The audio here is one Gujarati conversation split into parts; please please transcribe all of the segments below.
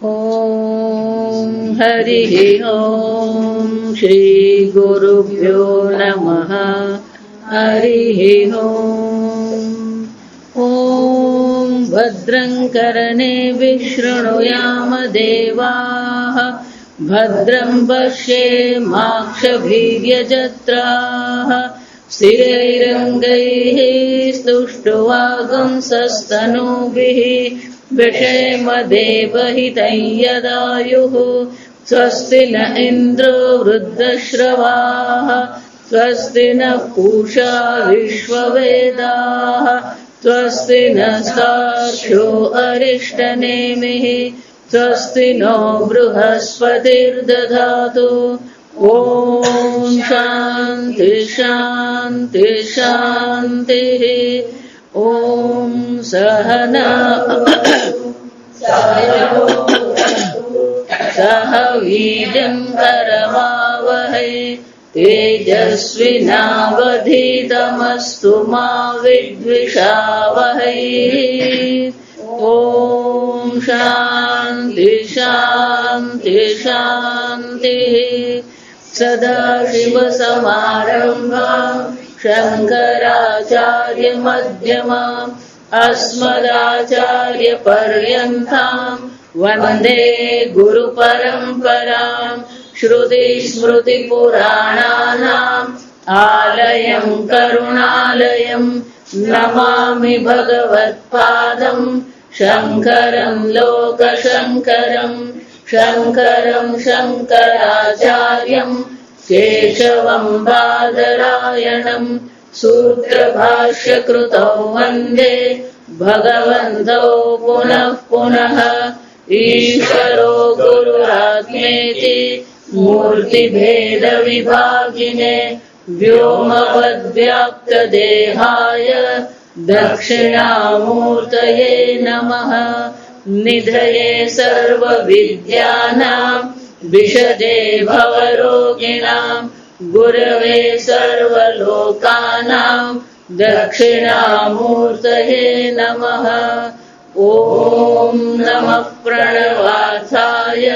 ॐ हरिः ॐ श्री गुरुभ्यो नमः। हरिः ॐ भद्रं कर्णेभिः शृणुयाम देवाः, भद्रं पश्येमाक्षभिर्यजत्राः, स्थिरैरङ्गैः स्तुष्ट्वागुंसस्तनूभिः व्यशेम देवहितं यदायुः। स्वस्ति न इन्द्रो वृद्धश्रवाः, स्वस्ति नः पूषा विश्ववेदाः, स्वस्ति नस्तार्क्ष्यो अरिष्टनेमिः, स्वस्ति नो बृहस्पतिर्दधातु। ॐ शान्ति शान्ति शान्तिः। ॐ सहना सह वीर्यं करवावहै, तेजस्विनावधीतमस्तु मा विद्विषावहै। ॐ शान्ति शान्ति शान्तिः। सदाशिवसमारम्भाम् शङ्कराचार्यमध्यमाम् अस्मदाचार्यपर्यन्ताम् वन्दे गुरुपरम्पराम्। श्रुतिस्मृतिपुराणानाम् आलयम् करुणालयम् नमामि भगवत्पादम् शङ्करम् लोकशङ्करम्। शङ्करम् शङ्कराचार्यम् केशवम् बादरायणम् सूत्रभाष्यकृतौ वन्दे भगवन्तौ पुनः पुनः। ईश्वरो गुरुरात्मेति मूर्तिभेदविभागिने व्योमवद्व्याप्तदेहाय दक्षिणामूर्तये नमः। निधये सर्वविद्यानां विशदे भवरोगिणां गुरवे सर्वलोकानां दक्षिणामूर्तये नमः। ॐ नमः प्रणवार्थाय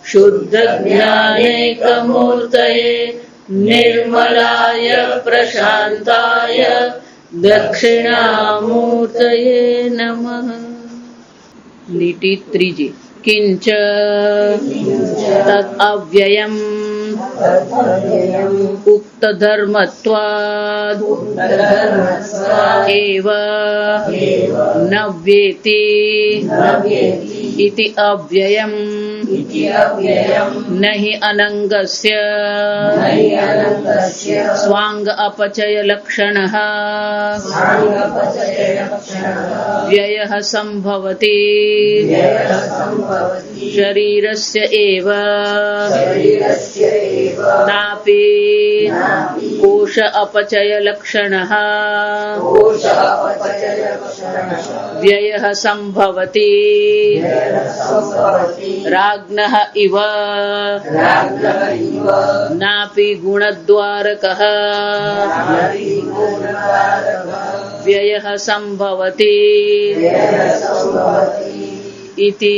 शुद्धज्ञानैकमूर्तये निर्मलाय प्रशान्ताय दक्षिणामूर्तये नमः। લીટી ત્રીજી કિંચ તદ અવ્યયમ ઉક્તધર્મત્વાદ એવ ન વ્યેતિ ઇતિ અવ્યયમ नहि अनङ्गस्य स्वाङ्ग अपचय लक्षणः व्ययः सम्भवति शरीरस्य एव नापि कोश अपचय लक्षणः व्ययः सम्भवति राज्ञः इव नापि गुणद्वारकः व्ययः सम्भवति इति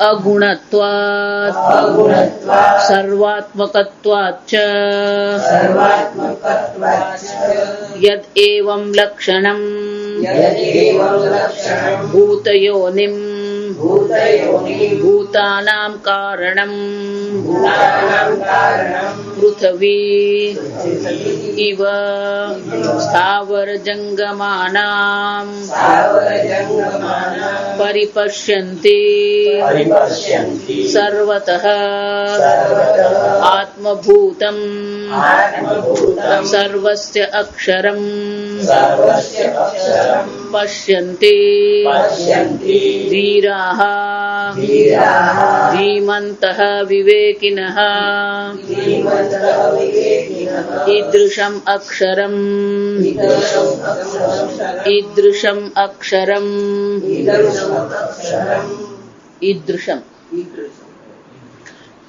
अगुणत्वात् सर्वात्मकत्वाच्च यद् एवं लक्षणं भूतयोनिं भूतानां कारणं पृथ्वी इव स्थावरजङ्गमानां परिपश्यन्ति सर्वतः आत्मभूतं सर्वस्य अक्षरं पश्यन्ति धीराः धीमन्तः विवेकिनः ईदृशम् अक्षरम् ईदृशम् अक्षरम् ईदृशम्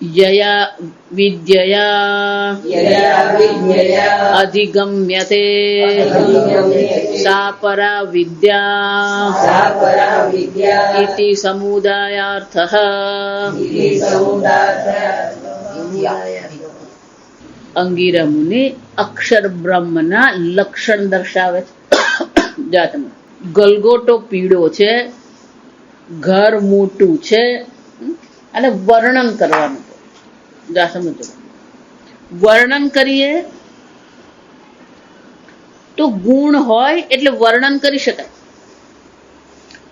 यया विद्यया अधिगम्यते सा परा विद्या इति समुदायार्थः। અંગીરા મુનિ અક્ષર બ્રહ્મના લક્ષણ દર્શાવે છે. જાતમાં ગલગોટો પીળો છે, ઘર મોટું છે અને વર્ણન કરવાનું. જા સમજો, વર્ણન કરીએ તો ગુણ હોય એટલે વર્ણન કરી શકાય,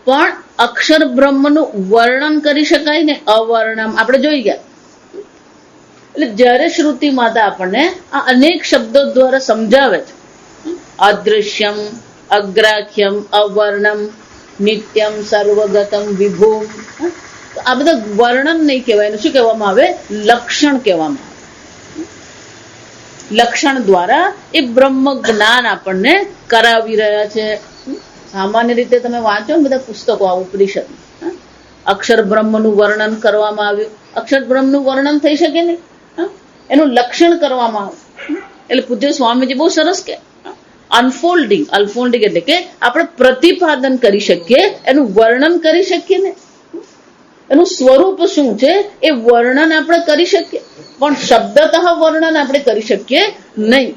પણ અક્ષર બ્રહ્મનું વર્ણન કરી શકાય ને અવર્ણમ આપણે જોઈ ગયા. એટલે જ્યારે શ્રુતિ માતા આપણને આ અનેક શબ્દો દ્વારા સમજાવે છે, અદૃશ્યમ, અગ્રાખ્યમ, અવર્ણમ, નિત્યમ, સર્વગતમ, વિભુમ, આ બધા વર્ણન નહીં કહેવાય, શું કહેવામાં આવે? લક્ષણ કહેવામાં આવે. લક્ષણ દ્વારા એ બ્રહ્મ જ્ઞાન આપણને કરાવી રહ્યા છે. સામાન્ય રીતે તમે વાંચો ને બધા પુસ્તકો આ ઉપનિષદ, અક્ષર બ્રહ્મનું વર્ણન કરવામાં આવ્યું. અક્ષર બ્રહ્મનું વર્ણન થઈ શકે નહીં, એનું લક્ષણ કરવામાં આવે. એટલે પૂજ્ય સ્વામીજી બહુ સરસ કે અનફોલ્ડિંગ એટલે કે આપણે પ્રતિપાદન કરી શકીએ, એનું વર્ણન કરી શકીએ ને, એનું સ્વરૂપ શું છે એ વર્ણન આપણે કરી શકીએ, પણ શબ્દતઃ વર્ણન આપણે કરી શકીએ નહીં.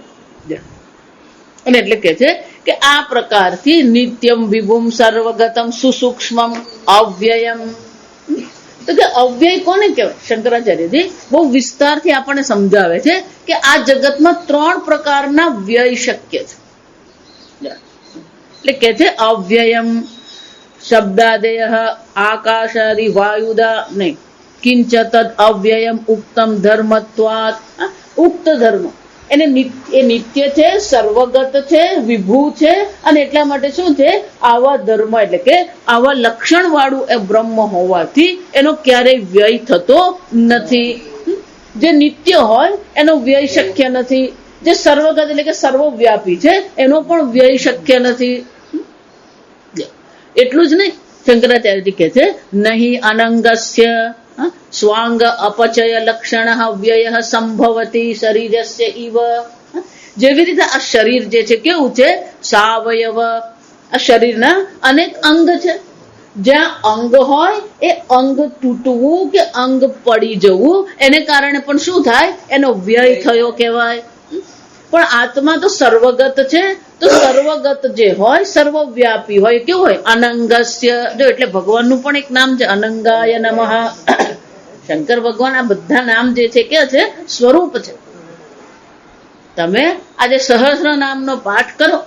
અને એટલે કે છે કે આ પ્રકારથી નિત્યમ, વિભુમ, સર્વગતમ, સુસૂક્ષ્મમ, અવ્યયમ. તો કે અવ્યય કોને કહેવાય? શંકરાચાર્યજી બહુ વિસ્તારથી આપણને સમજાવે છે કે આ જગતમાં 3 પ્રકારના વ્યય શક્ય છે. એટલે કે છે અવ્યયમ શબ્દાદય આકાશાદિ વાયુદા નહીં કિંચ તદ અવ્યયમ ઉક્તમ ધર્મત્વાત. ઉક્ત ધર્મ એને એ નિત્ય છે, સર્વગત છે, વિભુ છે, અને એટલા માટે શું છે? આવા ધર્મ એટલે કે આવા લક્ષણ વાળું એ બ્રહ્મ હોવાથી એનો ક્યારેય વ્યય થતો નથી. જે નિત્ય હોય એનો વ્યય શક્ય નથી. જે સર્વગત એટલે કે સર્વવ્યાપી છે એનો પણ વ્યય શક્ય નથી. એટલું જ નહીં, શંકરાચાર્યજી કહે છે નહીં અનંગસ્ય સ્વાંગ અપચય લક્ષણ વ્યય સંભવતી શરીરસ્ય ઇવ. જેવી રીતે આ શરીર જે છે કેવું છે? સાવયવ. આ શરીરના અનેક અંગ છે. જ્યાં અંગ હોય એ અંગ તૂટવું કે અંગ પડી જવું એને કારણે પણ શું થાય? એનો વ્યય થયો કહેવાય. પણ આત્મા તો સર્વગત છે. તો સર્વગત જે હોય, સર્વવ્યાપી હોય, કેવું હોય? અનંગસ્ય. જો એટલે ભગવાનનું પણ એક નામ છે અનંગાય નમઃ. શંકર ભગવાન આ બધા નામ જે છે કે છે સ્વરૂપ છે. તમે આજે સહસ્ર નામનો પાઠ કરો,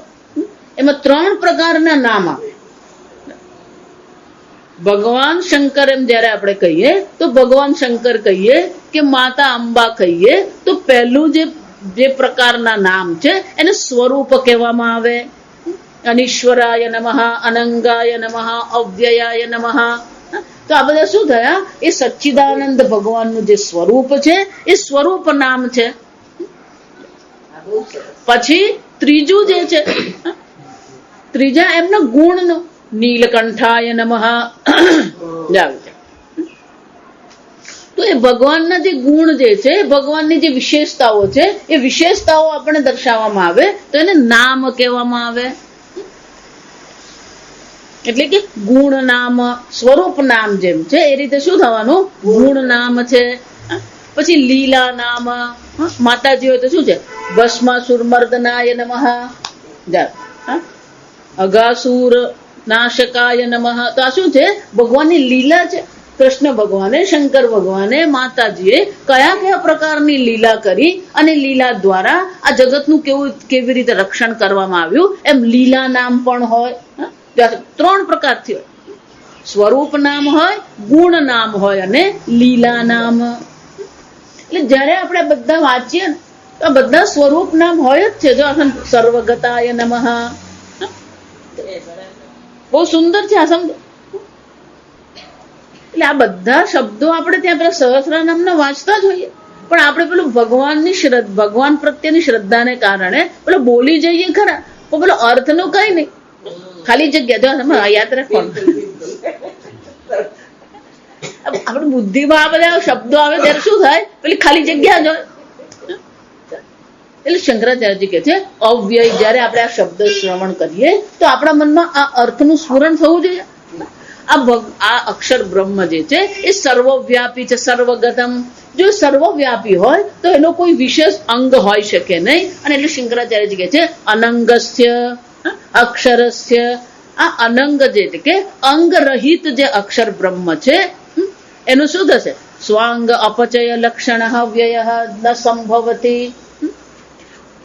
એમાં 3 પ્રકારના નામ આવે. ભગવાન શંકર એમ જયારે આપણે કહીએ તો ભગવાન શંકર કહીએ કે માતા અંબા કહીએ તો પહેલું જે પ્રકારના નામ છે એને સ્વરૂપ કહેવામાં આવે. અનીશ્વરાય નમઃ, અનંગાય નમઃ, અવ્યયાય નમઃ. તો આ બધા શું થયા? એ સચ્ચિદાનંદ ભગવાનનું જે સ્વરૂપ છે એ સ્વરૂપ નામ છે. પછી ત્રીજું જે છે, ત્રીજા એમના ગુણનો નીલકંઠાય નમઃ. તો એ ભગવાનના જે ગુણ જે છે, ભગવાનની જે વિશેષતાઓ છે એ વિશેષતાઓ આપણને દર્શાવવામાં આવે તો એને નામ કહેવામાં આવે. એટલે કે ગુણ નામ, સ્વરૂપ નામ જેમ છે એ રીતે શું થવાનું? ગુણ નામ છે. પછી લીલા નામ. માતાજી હોય તો શું છે? ભસ્માસુર મર્દનાય નમઃ, અઘાસુર નાશકાય નમઃ. તો આ શું છે? ભગવાનની લીલા છે. કૃષ્ણ ભગવાને, શંકર ભગવાને, માતાજીએ કયા કયા પ્રકારની લીલા કરી અને લીલા દ્વારા આ જગતનું કેવી રીતે રક્ષણ કરવામાં આવ્યું, એમ લીલા નામ પણ હોય. 3 પ્રકારથી હોય. સ્વરૂપ નામ હોય, ગુણ નામ હોય અને લીલા નામ. એટલે જયારે આપણે બધા વાંચીએ ને તો આ બધા સ્વરૂપ નામ હોય જ છે. જો સર્વગતાય નમઃ બહુ સુંદર છે. આ સમજો. એટલે આ બધા શબ્દો આપણે ત્યાં પેલા સહસ્રનામના વાંચતા જ હોઈએ, પણ આપણે પેલું ભગવાન પ્રત્યેની શ્રદ્ધાને કારણે પેલો બોલી જઈએ ખરા, પણ પેલો અર્થનું કઈ નહીં, ખાલી જગ્યા યાદ રાખવાનું. હવે આપણી બુદ્ધિમાં આ બધા શબ્દો આવે ત્યારે શું થાય, પેલી ખાલી જગ્યા જ હોય. એટલે શંકરાચાર્યજી કહે છે અવ્યય, જયારે આપણે આ શબ્દ શ્રવણ કરીએ તો આપણા મનમાં આ અર્થનું સ્ફુરણ થવું જોઈએ. આ અક્ષર બ્રહ્મ જે છે એ સર્વવ્યાપી છે, સર્વગતમ. જો સર્વવ્યાપી હોય તો એનો કોઈ વિશેષ અંગ હોય શકે નહીં. અને એટલે શંકરાચાર્યજી કહે છે અનંગસ્ય અક્ષરસ્ય. આ અનંગ જે છે કે અંગ રહિત જે અક્ષર બ્રહ્મ છે એનું શું થશે? સ્વાંગ અપચય લક્ષણ વ્યય ન સંભવતી.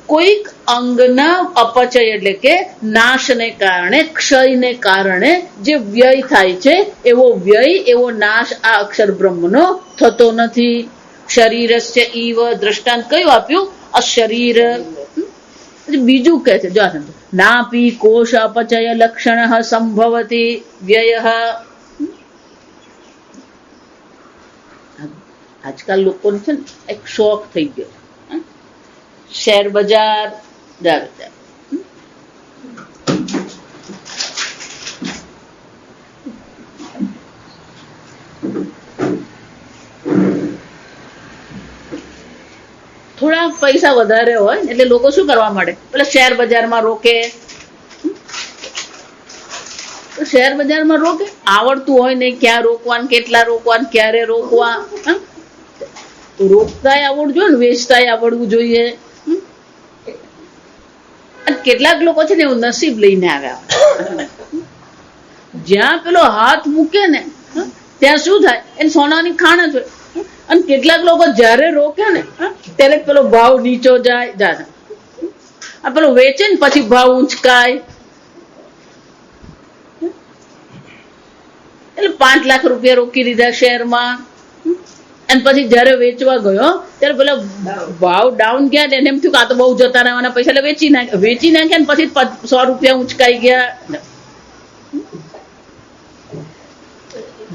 કોઈક અંગના અપચય એટલે કે નાશને કારણે, ક્ષયને કારણે જે વ્યય થાય છે એવો વ્યય, એવો નાશ આ અક્ષર બ્રહ્મનો થતો નથી. શરીરસ્ય ઈવ. દ્રષ્ટાંત કયું આપ્યું? અશરીર. બીજું કહે છે જો નાપી કોશ અપચય લક્ષણ સંભવતી વ્યય. આજકાલ લોકોને છે ને એક શોખ થઈ ગયો, શેર બજાર. થોડા પૈસા વધારે હોય એટલે લોકો શું કરવા માંડે, પેલા શેર બજારમાં રોકે. શેર બજારમાં રોકે, આવડતું હોય ને ક્યાં રોકવાનું, કેટલા રોકવાનું, ક્યારે રોકવા. રોકતાય આવડવું જોઈએ ને વેચતાય આવડવું જોઈએ. કેટલાક લોકો છે ને એવું નસીબ લઈને આવ્યા, જ્યાં પેલો હાથ મૂકે ને ત્યાં શું થાય, એને સોનાની ખાણ જ હોય. અને કેટલાક લોકો જયારે રોકે ને ત્યારે પેલો ભાવ નીચો જાય. આ પેલો વેચે ને પછી ભાવ ઊંચકાય. એટલે 5 લાખ રૂપિયા રોકી દીધા શેરમાં, અને પછી જયારે વેચવા ગયો ત્યારે પેલા ભાવ ડાઉન ગયા ને એમ થયું કે આ તો બહુ જતા રહેવાના પૈસા, એટલે વેચી નાખ્યા ને પછી 100 રૂપિયા ઊંચકાઈ ગયા.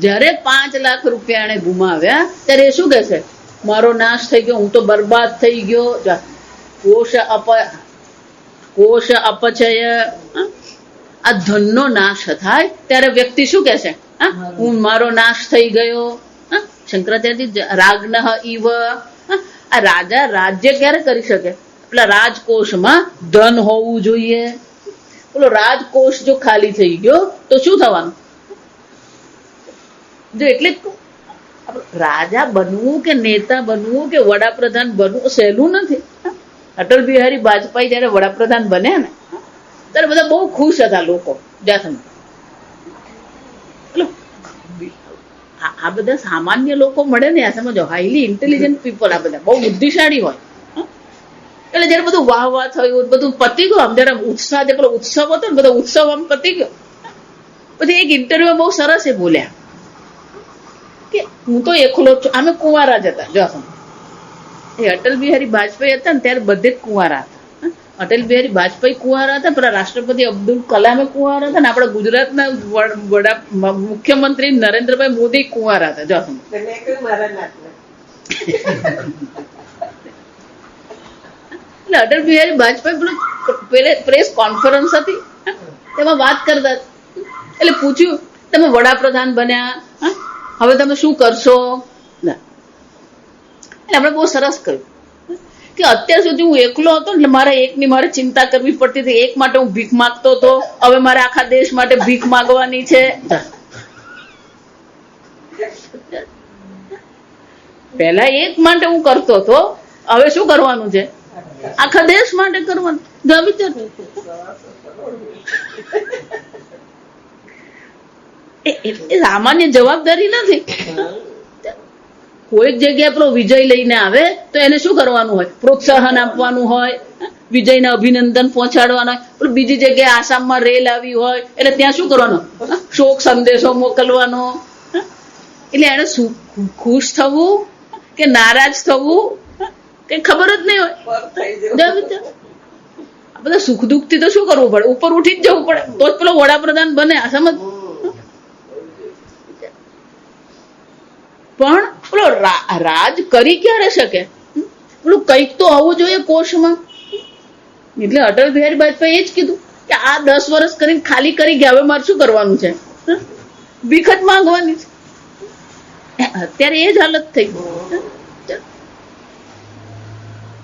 જયારે 5 લાખ રૂપિયા એને ગુમાવ્યા ત્યારે એ શું કે છે, મારો નાશ થઈ ગયો, હું તો બરબાદ થઈ ગયો. કોશ અપચય. આ ધનનો નાશ થાય ત્યારે વ્યક્તિ શું કે છે, મારો નાશ થઈ ગયો. શંકરાચાર્યજી રાગનઃ ઈવ. આ રાજા રાજ્ય ક્યારે કરી શકે? પેલા રાજકોષમાં ધન હોવું જોઈએ. પેલો રાજકોષ જો ખાલી થઈ ગયો તો શું થવાનું? જો એટલે રાજા બનવું કે નેતા બનવું કે વડાપ્રધાન બનવું સહેલું નથી. અટલ બિહારી વાજપેયી જયારે વડાપ્રધાન બન્યા ને ત્યારે બધા બહુ ખુશ હતા લોકો. આ બધા સામાન્ય લોકો મળે ને, આ સમજો હાઈલી ઇન્ટેલિજન્ટ પીપલ, આ બધા બહુ બુદ્ધિશાળી હોય. એટલે જયારે બધું વાહ વાહ થયું, બધું પતી ગયું, આમ જયારે ઉત્સાહ, જે પેલો ઉત્સવ હતો ને બધો ઉત્સવ આમ પતી ગયો. પછી એક ઇન્ટરવ્યુ બહુ સરસ એ બોલ્યા કે હું તો એકલો છું. અમે કુંવારા જ હતા. જો એ અટલ બિહારી વાજપેયી હતા ને ત્યારે બધે જ કુંવારા હતા. અટલ બિહારી વાજપેયી કુંવારા હતા, પેલા રાષ્ટ્રપતિ અબ્દુલ કલામે કુંવારા હતા, ને આપણા ગુજરાતના મુખ્યમંત્રી નરેન્દ્રભાઈ મોદી કુંવારા હતા. જો એટલે અટલ બિહારી વાજપેયી પેલે પ્રેસ કોન્ફરન્સ હતી તેમાં વાત કરતા, એટલે પૂછ્યું તમે વડાપ્રધાન બન્યા, હવે તમે શું કરશો? એટલે આપણે બહુ સરસ કહ્યું કે અત્યાર સુધી હું એકલો હતો એટલે મારે ચિંતા કરવી પડતી હતી. એક માટે હું ભીખ માંગતો હતો, હવે મારે આખા દેશ માટે ભીખ માંગવાની છે. પહેલા એક માટે હું કરતો હતો, હવે શું કરવાનું છે? આખા દેશ માટે કરવાનું. એ સામાન્ય જવાબદારી નથી. કોઈક જગ્યાએ પેલો વિજય લઈને આવે તો એને શું કરવાનું હોય? પ્રોત્સાહન આપવાનું હોય, વિજયને અભિનંદન પહોંચાડવાના હોય. બીજી જગ્યાએ આસામમાં રેલ આવી હોય એટલે ત્યાં શું કરવાનું? શોક સંદેશો મોકલવાનો. એટલે એને ખુશ થવું કે નારાજ થવું કઈ ખબર જ નહીં હોય. આ બધા સુખ દુઃખ થી તો શું કરવું પડે? ઉપર ઉઠી જ જવું પડે તો જ પેલો વડાપ્રધાન બને. આ સમજ. પણ પેલો રાજ કરી ક્યારે શકે? પેલું કઈક તો હોવું જોઈએ કોષમાં. એટલે અટલ બિહારી વાજપેયી એ જ કીધું કે આ 10 વર્ષ કરીને ખાલી કરી ગયા, હવે મારે શું કરવાનું છે? ભીખ જ માંગવાની છે. અત્યારે એ જ હાલત થઈ.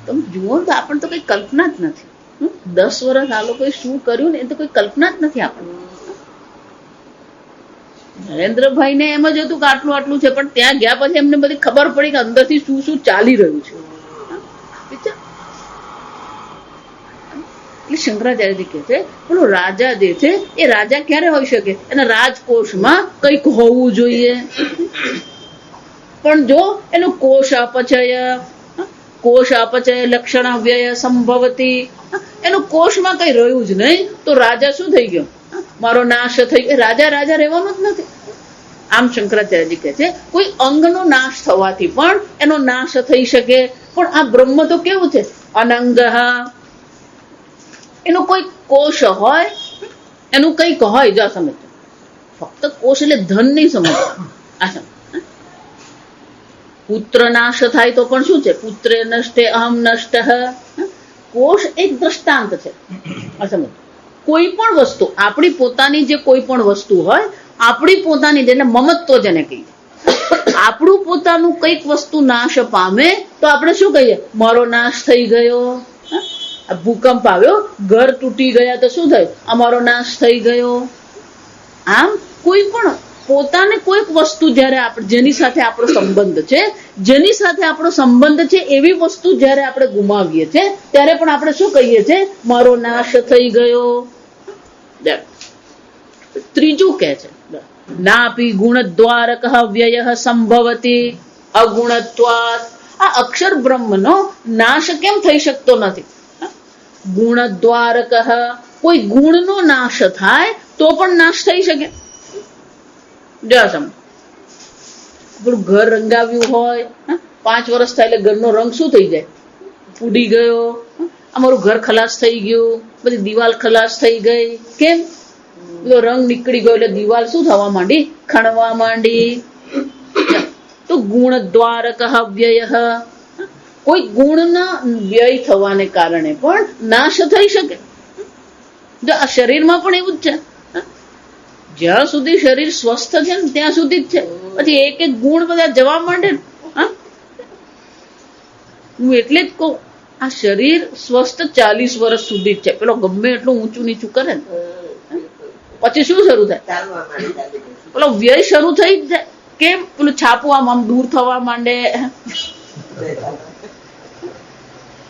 તમે જુઓ તો આપણને તો કઈ કલ્પના જ નથી. 10 વર્ષ આ લોકોએ શું કર્યું ને એ તો કોઈ કલ્પના જ નથી આપણને. નરેન્દ્રભાઈ ને એમ જ હતું કે આટલું આટલું છે, પણ ત્યાં ગયા પછી એમને બધી ખબર પડી કે અંદરથી શું શું ચાલી રહ્યું છે. એટલે શંકરાચાર્યજી કહે છે પેલો રાજા જે છે એ રાજા ક્યારે હોઈ શકે? એના રાજકોષમાં કંઈક હોવું જોઈએ. પણ જો એનું કોષ અપચય લક્ષણ વ્યય સંભવતી, એનું કોષમાં કઈ રહ્યું જ નહીં તો રાજા શું થઈ ગયો? મારો નાશ થઈ ગયો. રાજા રહેવાનો જ નથી. આમ શંકરાચાર્યજી કહે છે કોઈ અંગનો નાશ થવાથી પણ એનો નાશ થઈ શકે. પણ આ બ્રહ્મ તો કેવું છે? અનંગ. એનો કોઈ કોષ હોય, એનું કંઈક હોય. જો સમજો, ફક્ત કોષ એટલે ધન નહીં સમજો. આ સમજ, પુત્ર નાશ થાય તો પણ શું છે? પુત્રે નષ્ટે અહમ નષ્ટ. કોષ એક દ્રષ્ટાંત છે. આ સમજ, કોઈ પણ વસ્તુ, આપણી પોતાની જે કોઈ પણ વસ્તુ હોય, આપણી પોતાની જેને મમત્વ જેને કહીએ, આપણું પોતાનું કંઈક વસ્તુ નાશ પામે તો આપણે શું કહીએ? મારો નાશ થઈ ગયો. ભૂકંપ આવ્યો, ઘર તૂટી ગયા તો શું થયું? અમારો નાશ થઈ ગયો. આમ કોઈ પણ પોતાને કોઈક વસ્તુ જયારે જેની સાથે આપણો સંબંધ છે, એવી વસ્તુ જયારે આપણે ગુમાવીએ છીએ ત્યારે પણ આપણે શું કહીએ છીએ? મારો નાશ થઈ ગયો. ત્રીજું કે છે નાપી ગુણદ્વારક વ્યય સંભવતી અગુણત્વાત. આ અક્ષર બ્રહ્મનો નાશ કેમ થઈ શકતો નથી? ગુણદ્વારક, કોઈ ગુણનો નાશ થાય તો પણ નાશ થઈ શકે. જો સમજ, આપણું ઘર રંગાવ્યું હોય, 5 વર્ષ થાય એટલે ઘરનો રંગ શું થઈ જાય? ઉડી ગયો. અમારું ઘર ખલાસ થઈ ગયું, બધી દિવાલ ખલાસ થઈ ગઈ. કેમ? બધો રંગ નીકળી ગયો એટલે દિવાલ શું થવા માંડી? ખણવા માંડી. તો ગુણદ્વારક વ્યય, કોઈ ગુણના વ્યય થવાને કારણે પણ નાશ થઈ શકે. જો આ શરીરમાં પણ એવું જ છે. જ્યાં સુધી શરીર સ્વસ્થ છે ને ત્યાં સુધી જ છે. પછી એક એક ગુણ બધા જવા માંડે. હું એટલે જ કહું, આ શરીર સ્વસ્થ 40 વર્ષ સુધી જ છે. પેલો ગમે એટલું ઊંચું નીચું કરે ને પછી શું શરૂ થાય? પેલો વ્યય શરૂ થઈ જ જાય. કેમ? પેલું છાપું આમ દૂર થવા માંડે.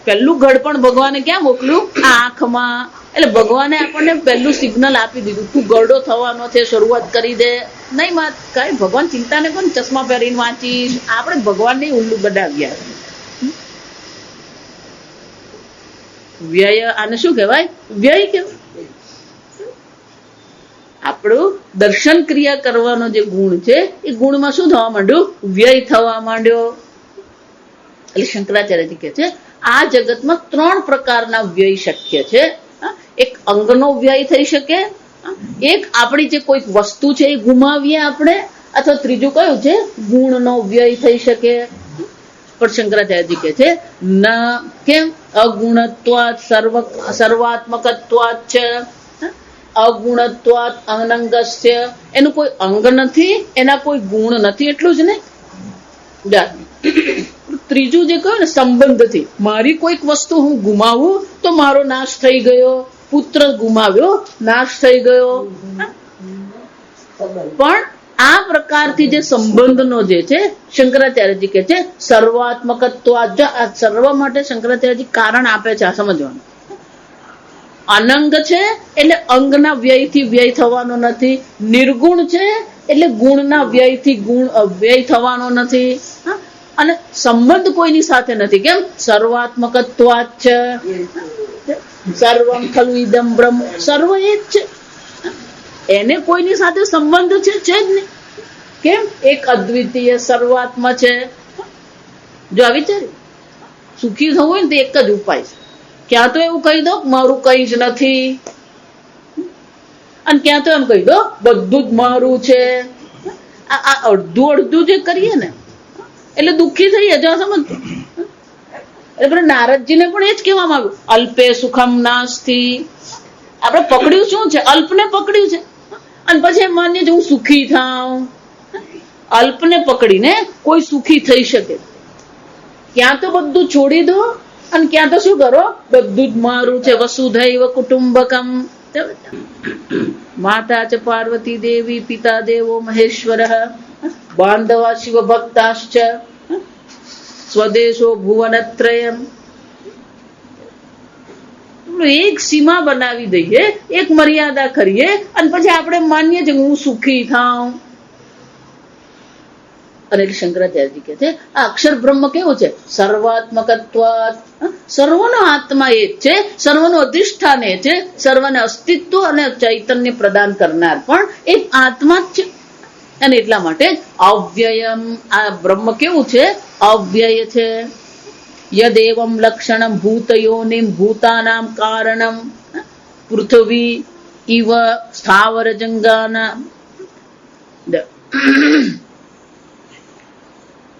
પહેલું ઘડપણ ભગવાને ક્યાં મોકલ્યું? આ આંખમાં. એટલે ભગવાને આપણને પહેલું સિગ્નલ આપી દીધું, તું ગરડો થવાનો છે, શરૂઆત કરી દે. નહીં માત કઈ ભગવાન ચિંતા ને કોણ ચશ્મા પહેરીને વાંચીશ. આપણે ભગવાનને ઉલ્લુ બનાવ્યા. વ્યય, આને શું કહેવાય? વ્યય કહેવાય. આપણું દર્શન ક્રિયા કરવાનો જે ગુણ છે એ ગુણમાં શું થવા માંડ્યું? વ્યય થવા માંડ્યો. એટલે શંકરાચાર્યજી કહે છે આ જગતમાં 3 પ્રકારના વ્યય શક્ય છે. એક અંગનો વ્યય થઈ શકે, એક આપણી જે કોઈક વસ્તુ છે એ ગુમાવીએ આપણે, અથવા ત્રીજું કયું છે? ગુણનો વ્યય થઈ શકે. પણ શંકરાચાર્યજી કહે છે ન. કેમ? અગુણત્વાત સર્વાત્મકત્વાત છે. અગુણત્વાત અનંગસ્ય, એનું કોઈ અંગ નથી, એના કોઈ ગુણ નથી, એટલું જ નહીં. ત્રીજું જે કહ્યું ને સંબંધથી, મારી કોઈક વસ્તુ હું ગુમાવું તો મારો નાશ થઈ ગયો. પુત્ર ગુમાવ્યો, નાશ થઈ ગયો. પણ આ પ્રકારથી જે સંબંધનો જે છે શંકરાચાર્યજી કહે છે સર્વાત્મકત્વાત. આ સર્વ માટે શંકરાચાર્યજી કારણ આપે છે. આ સમજવાનું. અનંગ છે એટલે અંગના વ્યયથી વ્યય થવાનો નથી. નિર્ગુણ છે એટલે ગુણના વ્યયથી વ્યય થવાનો નથી. અને સંબંધ કોઈની સાથે નથી. કેમ? સર્વાત્મકત્વાત છે. સર્વમ ખલુ ઇદમ બ્રહ્મ, સર્વ એક છે, એને કોઈની સાથે સંબંધ છે જ નહીં. કેમ? એક અદ્વિતીય સર્વાત્મા છે. જો આ વિચાર્યું, સુખી થવું હોય ને તો એક જ ઉપાય છે. ક્યાં તો એવું કહી દો મારું કઈ જ નથી, અને ક્યાં તો એમ કહી દો બધું જ મારું છે. આ અડધું જે કરીએ ને એટલે દુઃખી થઈએ. જો સમજ, એટલે નારદજીને પણ એ જ કહેવામાં આવ્યું અલ્પે સુખમ નાસ્તિ. આપણે પકડ્યું શું છે? અલ્પને પકડ્યું છે. અને પછી એમ માનીએ હું સુખી થાઉં. અલ્પને પકડીને કોઈ સુખી થઈ શકે. ક્યાં તો બધું છોડી દો અને ક્યાં તો શું કરો, બધું જ મારું છે. વસુધૈવ કુટુંબકમ. માતા ચ પાર્વતી દેવી, પિતા દેવો મહેશ્વર, બાંધવા શિવ ભક્તાશ્ચ, સ્વદેશો ભુવનત્રયમ. એક સીમા બનાવી દઈએ, એક મર્યાદા કરીએ અને પછી આપણે માનીએ છીએ હું સુખી થાઉં. અને એટલે શંકરાચાર્યજી કહે છે આ અક્ષર બ્રહ્મ કેવું છે, સર્વાત્મકત્વાત. સર્વનો આત્મા એ જ છે, સર્વનું અધિષ્ઠાન એ છે, સર્વને અસ્તિત્વ અને ચૈતન્ય પ્રદાન કરનાર પણ એ આત્મા જ છે. અને એટલા માટે અવ્યયમ, આ બ્રહ્મ કેવું છે, અવ્યય છે. યદેવમ લક્ષણમ ભૂતયોનિમ ભૂતાનામ કારણમ પૃથ્વી ઇવ સ્થાવર જંગાના.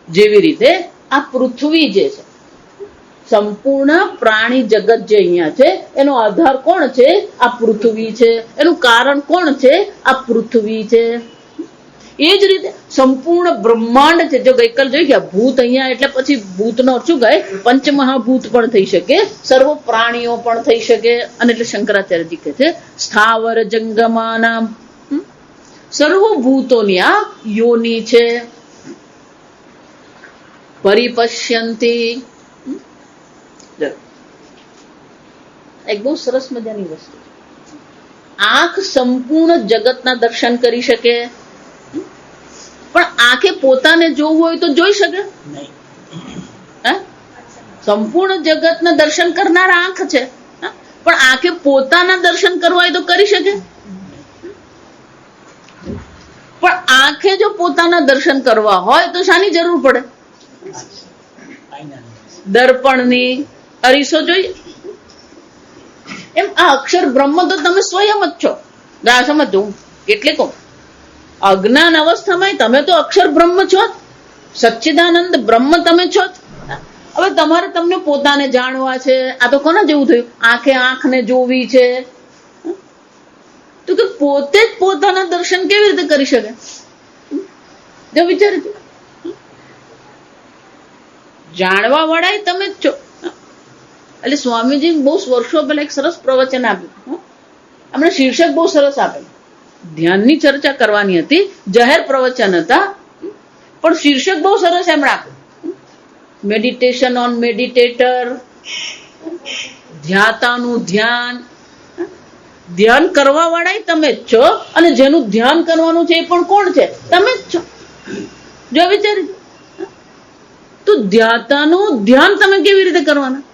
જેવી રીતે આ પૃથ્વી જે છે, સંપૂર્ણ પ્રાણી જગત જે અહીંયા છે એનો આધાર કોણ છે, આ પૃથ્વી છે. એનું કારણ કોણ છે, આ પૃથ્વી છે. એ જ રીતે સંપૂર્ણ બ્રહ્માંડ છે. જો ગઈકાલ જોઈ ગયા ભૂત અહીંયા એટલે પછી ભૂતનો શું કહે, પંચમહાભૂત પણ થઈ શકે, સર્વ પ્રાણીઓ પણ થઈ શકે. અને એટલે શંકરાચાર્યજી કહે છે સ્થાવર જંગમાના, સર્વભૂતોની આ યોની છે. પરિપશ્યંતી, એક બહુ સરસ મજાની વસ્તુ. આંખ સંપૂર્ણ જગતના દર્શન કરી શકે, પણ આંખે પોતાને જોવું હોય તો જોઈ શકે નહીં. સંપૂર્ણ જગતના દર્શન કરનાર આંખ છે, પણ આંખે પોતાના દર્શન કરવા હોય તો કરી શકે. પણ આંખે જો પોતાના દર્શન કરવા હોય તો શાની જરૂર પડે, દર્પણની. અરીસો જોઈએ. એમ આ અક્ષર બ્રહ્મ તો તમે સ્વયં જ છો. સમજો એટલે કહું, અજ્ઞાન અવસ્થામાં તમે તો અક્ષર બ્રહ્મ છો, સચ્ચિદાનંદ બ્રહ્મ તમે છો. હવે તમારે તમને પોતાને જાણવા છે. આ તો કોના જેવું થયું, આંખે આંખને જોવી છે. તો કે પોતે જ પોતાના દર્શન કેવી રીતે કરી શકે, જો વિચારજો. જાણવા વાળા તમે જ છો. એટલે સ્વામીજી બહુ વર્ષો પહેલા એક સરસ પ્રવચન આપ્યું. હમણાં શીર્ષક બહુ સરસ આપેલું. ધ્યાનની ચર્ચા કરવાની હતી, જાહેર પ્રવચન હતા, પણ શીર્ષક બહુ સરસ એમણે આપ્યું, મેડિટેશન ઓન મેડિટેટર. ધ્યાતાનું ધ્યાન. ધ્યાન કરવા વાળા તમે જ છો, અને જેનું ધ્યાન કરવાનું છે એ પણ કોણ છે, તમે જ છો. જો વિચારી, તો ધ્યાતાનું ધ્યાન તમે કેવી રીતે કરવાના.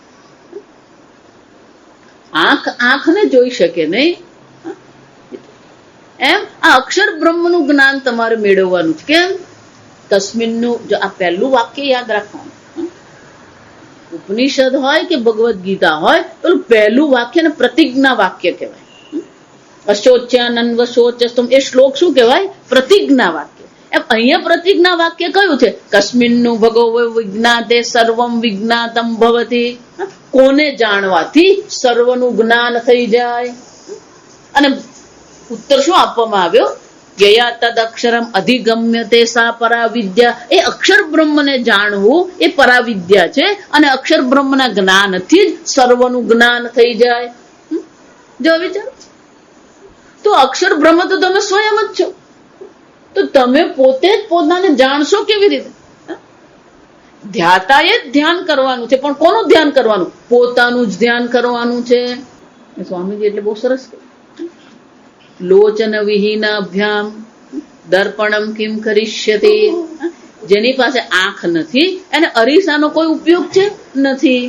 આંખને જોઈ શકે નહીં. એમ આ અક્ષર બ્રહ્મનું જ્ઞાન તમારે મેળવવાનું છે. કેમ, તસ્મિનનું, જો આ પહેલું વાક્ય યાદ રાખવાનું. ઉપનિષદ હોય કે ભગવદ ગીતા હોય, પેલું પહેલું વાક્ય ને પ્રતિજ્ઞા વાક્ય કહેવાય. અશોચ્યાનંદ વશોચસ્તમ, એ શ્લોક શું કહેવાય, પ્રતિજ્ઞા વાક્ય. એમ અહીંયા પ્રતિજ્ઞા વાક્ય કયું છે, કસ્મિન્નું ભગવો વિજ્ઞાતે સર્વમ વિજ્ઞાતમ ભવતી. કોને જાણવાથી સર્વનું જ્ઞાન થઈ જાય. અને ઉત્તર શું આપવામાં આવ્યો, યયા તદ અક્ષરમ અધિગમ્ય તે સા પરાવિદ્યા. એ અક્ષર બ્રહ્મને જાણવું એ પરાવિદ્યા છે, અને અક્ષર બ્રહ્મના જ્ઞાનથી જ સર્વનું જ્ઞાન થઈ જાય. જો વિચારો, તો અક્ષર બ્રહ્મ તો તમે સ્વયં જ છો. તો તમે પોતે જ પોતાને જાણશો કેવી રીતે. ધ્યાતાએ જ ધ્યાન કરવાનું છે, પણ કોનું ધ્યાન કરવાનું, પોતાનું જ ધ્યાન કરવાનું છે. સ્વામીજી એટલે બહુ સરસ કહ્યું, લોચન વિહીનાભ્યામ દર્પણમ કિમ કરિષ્યતિ. જેની પાસે આંખ નથી એને અરીસાનો કોઈ ઉપયોગ છે નથી.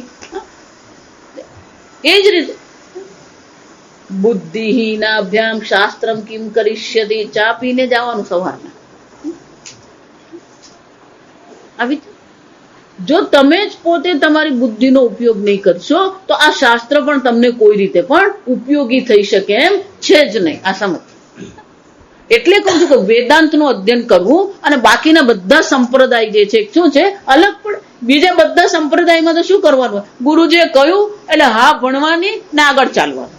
એ જ રીતે બુદ્ધિહીનાભ્યામ શાસ્ત્રમ કિમ કરિષ્યતિ. ચા પીને જવાનું સવારના. આવી જો તમે જ પોતે તમારી બુદ્ધિનો ઉપયોગ નહીં કરશો તો આ શાસ્ત્ર પણ તમને કોઈ રીતે પણ ઉપયોગી થઈ શકે એમ છે જ નહીં. આ સમજ. એટલે કહું છું કે વેદાંતનું અધ્યયન કરવું અને બાકીના બધા સંપ્રદાય જે છે શું છે, અલગ પડે. બીજા બધા સંપ્રદાયમાં તો શું કરવાનું, ગુરુજીએ કહ્યું એટલે હા ભણવાની ને આગળ ચાલવાનું.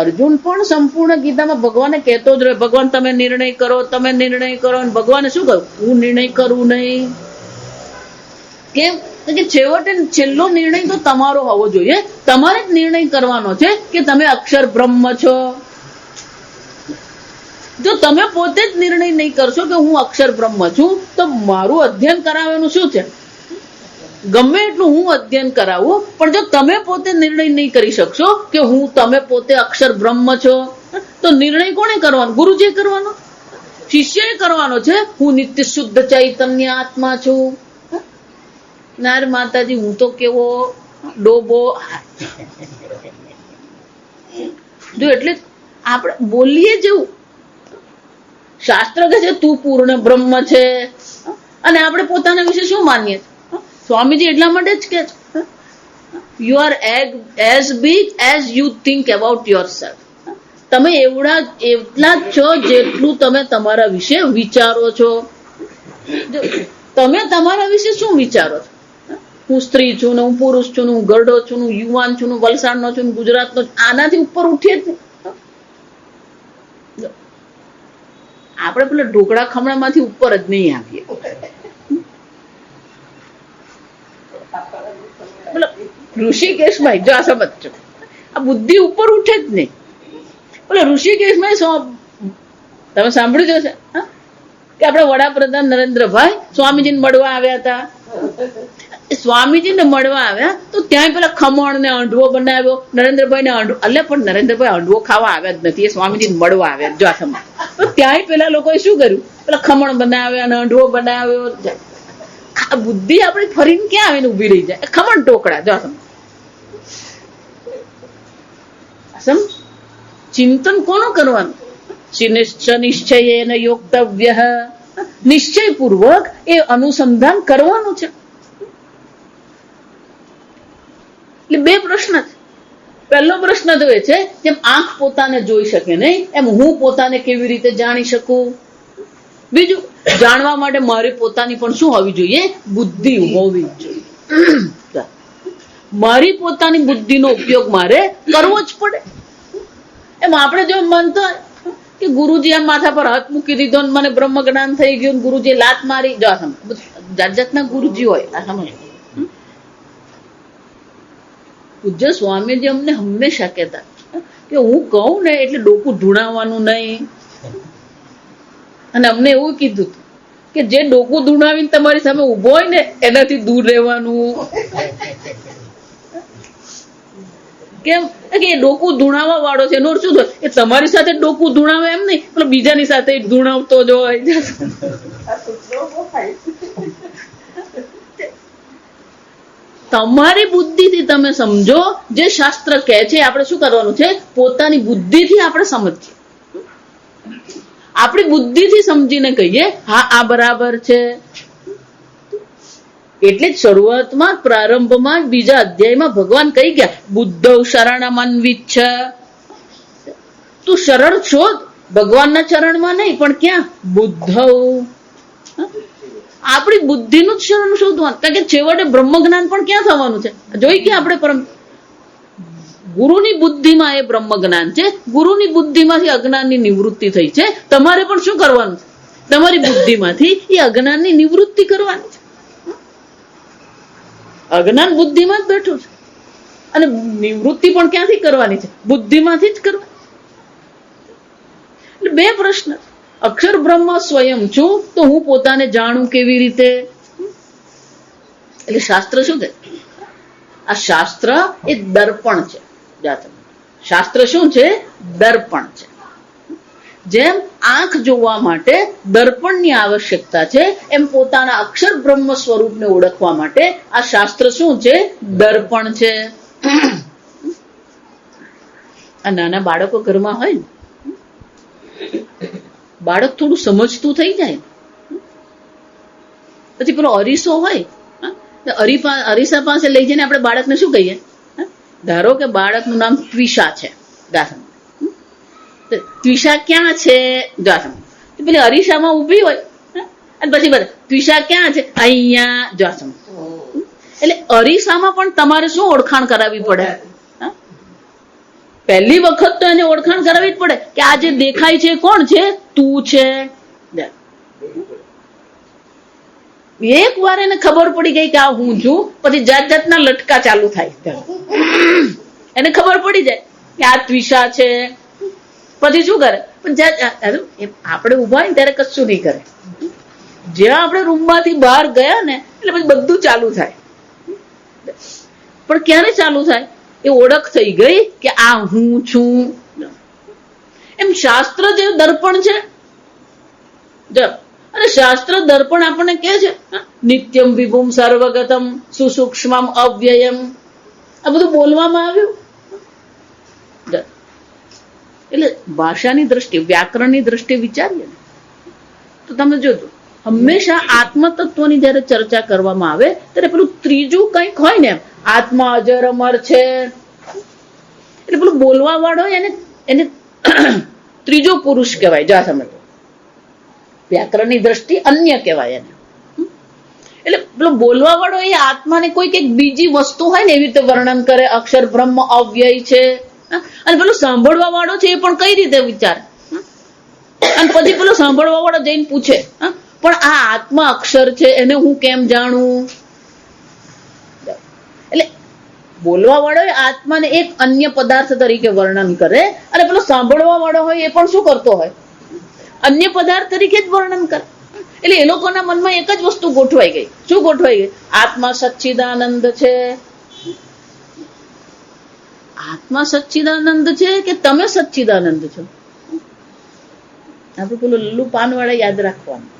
અર્જુન પણ સંપૂર્ણ ગીતામાં ભગવાને કહેતો જ રહ્યો, ભગવાન તમે નિર્ણય કરો, તમે નિર્ણય કરો. અને ભગવાને શું કહ્યું? હું નિર્ણય કરું નહીં. કેમ કે છેવટે છેલ્લો નિર્ણય તો તમારો હોવો જોઈએ. તમારે જ નિર્ણય કરવાનો છે કે તમે અક્ષર બ્રહ્મ છો. જો તમે પોતે જ નિર્ણય નહીં કરશો કે હું અક્ષર બ્રહ્મ છું, તો મારું અધ્યયન કરાવવાનું શું છે? ગમે એટલું હું અધ્યયન કરાવું, પણ જો તમે પોતે નિર્ણય નહીં કરી શકશો કે તમે પોતે અક્ષર બ્રહ્મ છો, તો નિર્ણય કોણે કરવાનો? ગુરુજીએ કરવાનો, શિષ્યએ કરવાનો છે. હું નિત્ય શુદ્ધ ચૈતન્ય આત્મા છું. નાર માતાજી, હું તો કેવો ડોબો. જો એટલે આપણે બોલીએ જેવું. શાસ્ત્ર કહે છે તું પૂર્ણ બ્રહ્મ છે, અને આપણે પોતાના વિશે શું માનીએ? સ્વામીજી એટલા માટે જ કે you are as big as you think about your self. તમે એટલા જ છો જેટલું તમે તમારા વિશે વિચારો છો. તમે તમારા વિશે શું વિચારો છો? હું સ્ત્રી છું ને, હું પુરુષ છું ને, હું ગરડો છું ને, હું યુવાન છું ને, વલસાડનો છું ને, ગુજરાતનો છું. આનાથી ઉપર ઉઠીએ જ નહીં. આપણે પેલા ઢોકળા ખમણામાંથી ઉપર જ નહીં આવીએ. ઋષિકેશમાં જો આ સમજજો, આ બુદ્ધિ ઉપર ઉઠે જ નહીં. પેલા ઋષિકેશમાં તમે સાંભળ્યું છે કે આપણા વડાપ્રધાન નરેન્દ્રભાઈ સ્વામીજીને મળવા આવ્યા હતા. સ્વામીજીને મળવા આવ્યા તો ત્યાં પેલા ખમણ ને હાંડવો બનાવ્યો. નરેન્દ્રભાઈ ને હાંડવો, એટલે પણ નરેન્દ્રભાઈ હાંડવો ખાવા આવ્યા જ નથી, એ સ્વામીજીને મળવા આવ્યા. જો આ સમજ. તો ત્યાંય પેલા લોકોએ શું કર્યું? પેલા ખમણ બનાવ્યા અને હાંડવો બનાવ્યો. આ બુદ્ધિ આપણી ફરીને ક્યાં આવીને ઉભી રહી જાય? ખમણ ટોકડા. જો સમ ચિંતન કોનું કરવાનું? નિશ્ચય યોક્તવ્ય, નિશ્ચયપૂર્વક એ અનુસંધાન કરવાનું છે. એટલે બે પ્રશ્ન છે. પહેલો પ્રશ્ન તો એ છે, જેમ આંખ પોતાને જોઈ શકે નહીં, એમ હું પોતાને કેવી રીતે જાણી શકું? બીજું, જાણવા માટે મારી પોતાની પણ શું હોવી જોઈએ? બુદ્ધિ હોવી જોઈએ. મારી પોતાની બુદ્ધિનો ઉપયોગ મારે કરવો જ પડે. એમ આપણે જો માનતા કે ગુરુજી આમ માથા પર હાથ મૂકી દીધો ને મને બ્રહ્મ જ્ઞાન થઈ ગયું, ગુરુજી લાત મારી, જો જાત જાતના ગુરુજી હોય. આ સમજ. પૂજ્ય સ્વામીજી અમને હંમેશા કહેતા કે હું કહું ને એટલે ડોકું ધૂણાવવાનું નહીં. અને અમને એવું કીધું કે જે ડોકું ધૂણાવીને તમારી સામે ઉભો હોય ને એનાથી દૂર રહેવાનું. કેમ કે એ ડોકું ધૂણાવવા વાળો છે. એનો શું થાય? એ તમારી સાથે ડોકું ધૂણાવે એમ નહીં, પણ બીજાની સાથે ધૂણાવતો જ હોય. તમારી બુદ્ધિથી તમે સમજો. જે શાસ્ત્ર કહે છે આપણે શું કરવાનું છે? પોતાની બુદ્ધિથી આપણે સમજીએ. આપણી બુદ્ધિથી સમજીને કહીએ હા આ બરાબર છે. એટલે જ શરૂઆતમાં પ્રારંભમાં બીજા અધ્યાયમાં ભગવાન કહી ગયા બુદ્ધૌ શરણમન્વિચ્છ. તું શરણ શોધ, ભગવાનના ચરણમાં નહીં, પણ ક્યાં? બુદ્ધૌ. આપણી બુદ્ધિનું જ શરણ શોધવાનું. કારણ કે છેવટે બ્રહ્મ જ્ઞાન પણ ક્યાં થવાનું છે? જોઈ કે આપણે પરમ ગુરુની બુદ્ધિમાં એ બ્રહ્મ જ્ઞાન છે. ગુરુની બુદ્ધિમાંથી અજ્ઞાનની નિવૃત્તિ થઈ છે. તમારે પણ શું કરવાનું છે? તમારી બુદ્ધિમાંથી એ અજ્ઞાનની નિવૃત્તિ કરવાની છે. અજ્ઞાન બુદ્ધિમાં જ બેઠું છે, અને નિવૃત્તિ પણ ક્યાંથી કરવાની છે? બુદ્ધિમાંથી જ કરવાની. એટલે બે પ્રશ્ન. અક્ષર બ્રહ્મ સ્વયં છું, તો હું પોતાને જાણું કેવી રીતે? એટલે શાસ્ત્ર શું છે? આ શાસ્ત્ર એ દર્પણ છે. શાસ્ત્ર શું છે? દર્પણ છે. જેમ આંખ જોવા માટે દર્પણની આવશ્યકતા છે, એમ પોતાના અક્ષર બ્રહ્મ સ્વરૂપને ઓળખવા માટે આ શાસ્ત્ર શું છે? દર્પણ છે. આ નાના બાળકો ઘરમાં હોય ને, બાળક થોડું સમજતું થઈ જાય, પછી પેલો અરીસો હોય, અરીસા પાસે લઈ જઈને આપણે બાળકને શું કહીએ? ધારો કે બાળકનું નામ ત્વિષા છે. ત્વિષા ક્યાં છે? પેલી અરીસામાં ઉભી હોય અને પછી બધા ત્વિષા ક્યાં છે? અહીંયા. એટલે અરીસામાં પણ તમારે શું ઓળખાણ કરાવવી પડે? પહેલી વખત તો એને ઓળખાણ કરાવવી જ પડે કે આ જે દેખાય છે કોણ છે? તું છે. એક વાર એને ખબર પડી ગઈ કે આ હું છું, પછી જાત જાતના લટકા ચાલુ થાય. એને ખબર પડી જાય કે આ ત્વિષા છે. પછી શું કરે? આપણે ઉભા હોય ને ત્યારે કશું નહીં કરે. જ્યાં આપણે રૂમમાંથી બહાર ગયા ને એટલે પછી બધું ચાલુ થાય. પણ ક્યારે ચાલુ થાય? એ ઓળખ થઈ ગઈ કે આ હું છું. એમ શાસ્ત્ર જે દર્પણ છે, અને શાસ્ત્ર દર્પણ આપણને કે છે નિત્યમ વિભુમ સર્વગતમ સુસૂક્ષ્મમ અવ્યયમ. આ બધું બોલવામાં આવ્યું. એટલે ભાષાની દ્રષ્ટિએ, વ્યાકરણની દ્રષ્ટિએ વિચારીએ ને તો તમે જોજો, હંમેશા આત્મતત્વની જયારે ચર્ચા કરવામાં આવે ત્યારે પેલું ત્રીજું કંઈક હોય ને, આત્મા અજર અમર છે, એટલે પેલું બોલવા વાળો એને ત્રીજો પુરુષ કહેવાય. જા સમજો, વ્યાકરણની દ્રષ્ટિ અન્ય કહેવાય એને. એટલે પેલો બોલવા વાળો એ આત્માને કોઈક એક બીજી વસ્તુ હોય ને એવી રીતે વર્ણન કરે, અક્ષર બ્રહ્મ અવ્યય છે. અને પેલો સાંભળવા વાળો છે એ પણ કઈ રીતે વિચારે. અને પછી પેલો સાંભળવા વાળો જઈને પૂછે, પણ આ આત્મા અક્ષર છે એને હું કેમ જાણું? એટલે બોલવા વાળો આત્માને એક અન્ય પદાર્થ તરીકે વર્ણન કરે, અને પેલો સાંભળવા વાળો હોય એ પણ શું કરતો હોય? અન્ય પદાર્થ તરીકે જ વર્ણન કરે. એટલે એ લોકોના મનમાં એક જ વસ્તુ ગોઠવાઈ ગઈ. શું ગોઠવાઈ ગઈ? આત્મા સચ્ચિદાનંદ છે. આત્મા સચ્ચિદાનંદ છે કે તમે સચ્ચિદાનંદ છો? આપણે પેલું લલ્લુ પાનવાળા યાદ રાખવાનું.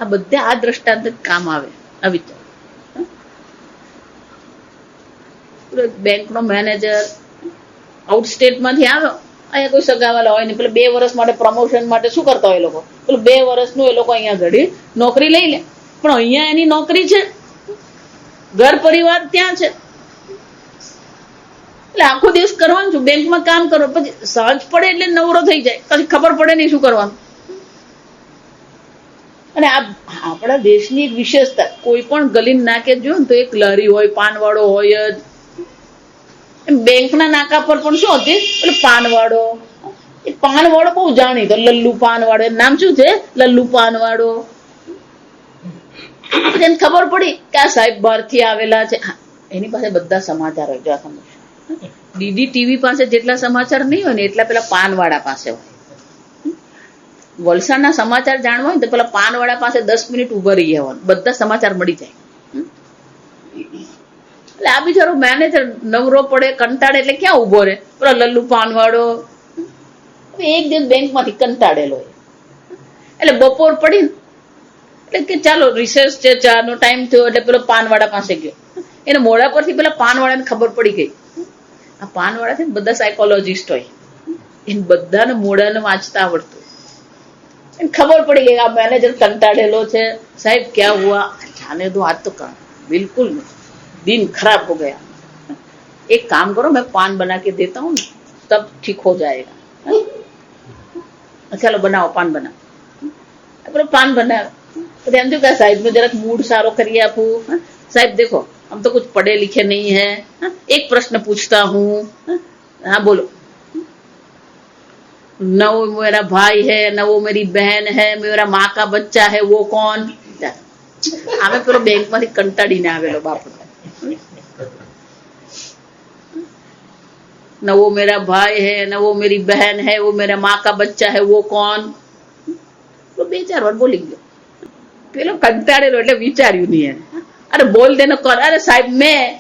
આ બધા આ દ્રષ્ટાંત કામ આવે. આ વિચાર, બેંકનો મેનેજર આઉટ સ્ટેટ માંથી આવ્યો, અહીંયા કોઈ સગાવાલા હોય ને, પેલા 2 વર્ષ માટે પ્રમોશન માટે શું કરતા હોય એ લોકો? પેલું 2 વર્ષનું એ લોકો અહીંયા ઘડી નોકરી લઈ લે. પણ અહીંયા એની નોકરી છે, ઘર પરિવાર ત્યાં છે, એટલે આખો દિવસ કરવાનું છું, બેંકમાં કામ કરો. પછી સાંજ પડે એટલે નવરો થઈ જાય, પછી ખબર પડે નહીં શું કરવાનું. અને આ આપણા દેશની એક વિશેષતા, કોઈ પણ ગલીન નાકે જો ને તો એક લારી હોય, પાનવાળો હોય જ. બેંકના નાકા પર પણ શું હતી? એટલે પાનવાળો. એ પાનવાળો બહુ જાણીતો, લલ્લુ પાનવાળો. નામ શું છે? લલ્લુ પાનવાળો. એને ખબર પડી કે આ સાહેબ બહારથી આવેલા છે. એની પાસે બધા સમાચાર હોય. જો સમજ, ડીડી ટીવી પાસે જેટલા સમાચાર નહીં હોય ને એટલા પેલા પાનવાળા પાસે હોય. વલસાડના સમાચાર જાણવા હોય તો પેલા પાનવાળા પાસે 10 મિનિટ ઉભા રહી જવાનું, બધા સમાચાર મળી જાય. એટલે આ બિચારો મેનેજર નવરો પડે, કંટાળે એટલે ક્યાં ઉભો રહે? પેલો લલ્લુ પાનવાળો એક દિવસ બેંકમાંથી કંટાળેલો હોય, એટલે બપોર પડી એટલે કે ચાલો રિસેસ છે, ચાનો ટાઈમ થયો, એટલે પેલો પાનવાળા પાસે ગયો. એને મોઢા પરથી પેલા પાનવાળાને ખબર પડી ગઈ. આ પાનવાળા છે ને બધા સાયકોલોજીસ્ટ હોય, એને બધાને મોઢાને વાંચતા આવડતું. એને ખબર પડી ગઈ આ મેનેજર કંટાળેલો છે. સાહેબ ક્યાં હુઆ? જાને દો, આજ તો બિલકુલ दिन खराब हो गया. एक काम करो, मैं पान बना के देता हूँ, तब ठीक हो जाएगा. चलो बनाओ, पान बनाओ. पान बना तो ध्यान दो क्या साहब में जरा मूड सारो करिए आप. साहब देखो, हम तो कुछ पढ़े लिखे नहीं है, एक प्रश्न पूछता हूँ. हाँ बोलो. न वो मेरा भाई है, न वो मेरी बहन है, मेरा माँ का बच्चा है, वो कौन? हमें पेलो बैंक માંથી કંટાળીને આવેલો બાપ. न वो मेरा भाई है, न वो मेरी बहन है, वो मेरा माँ का बच्चा है, वो कौन? तो 2-4 વાર બોલી ગયો. પેલો કંટાળેલો એટલે વિચાર્યું નહીં એને. અરે બોલ દેનો કોણ? અરે સાહેબ મેં.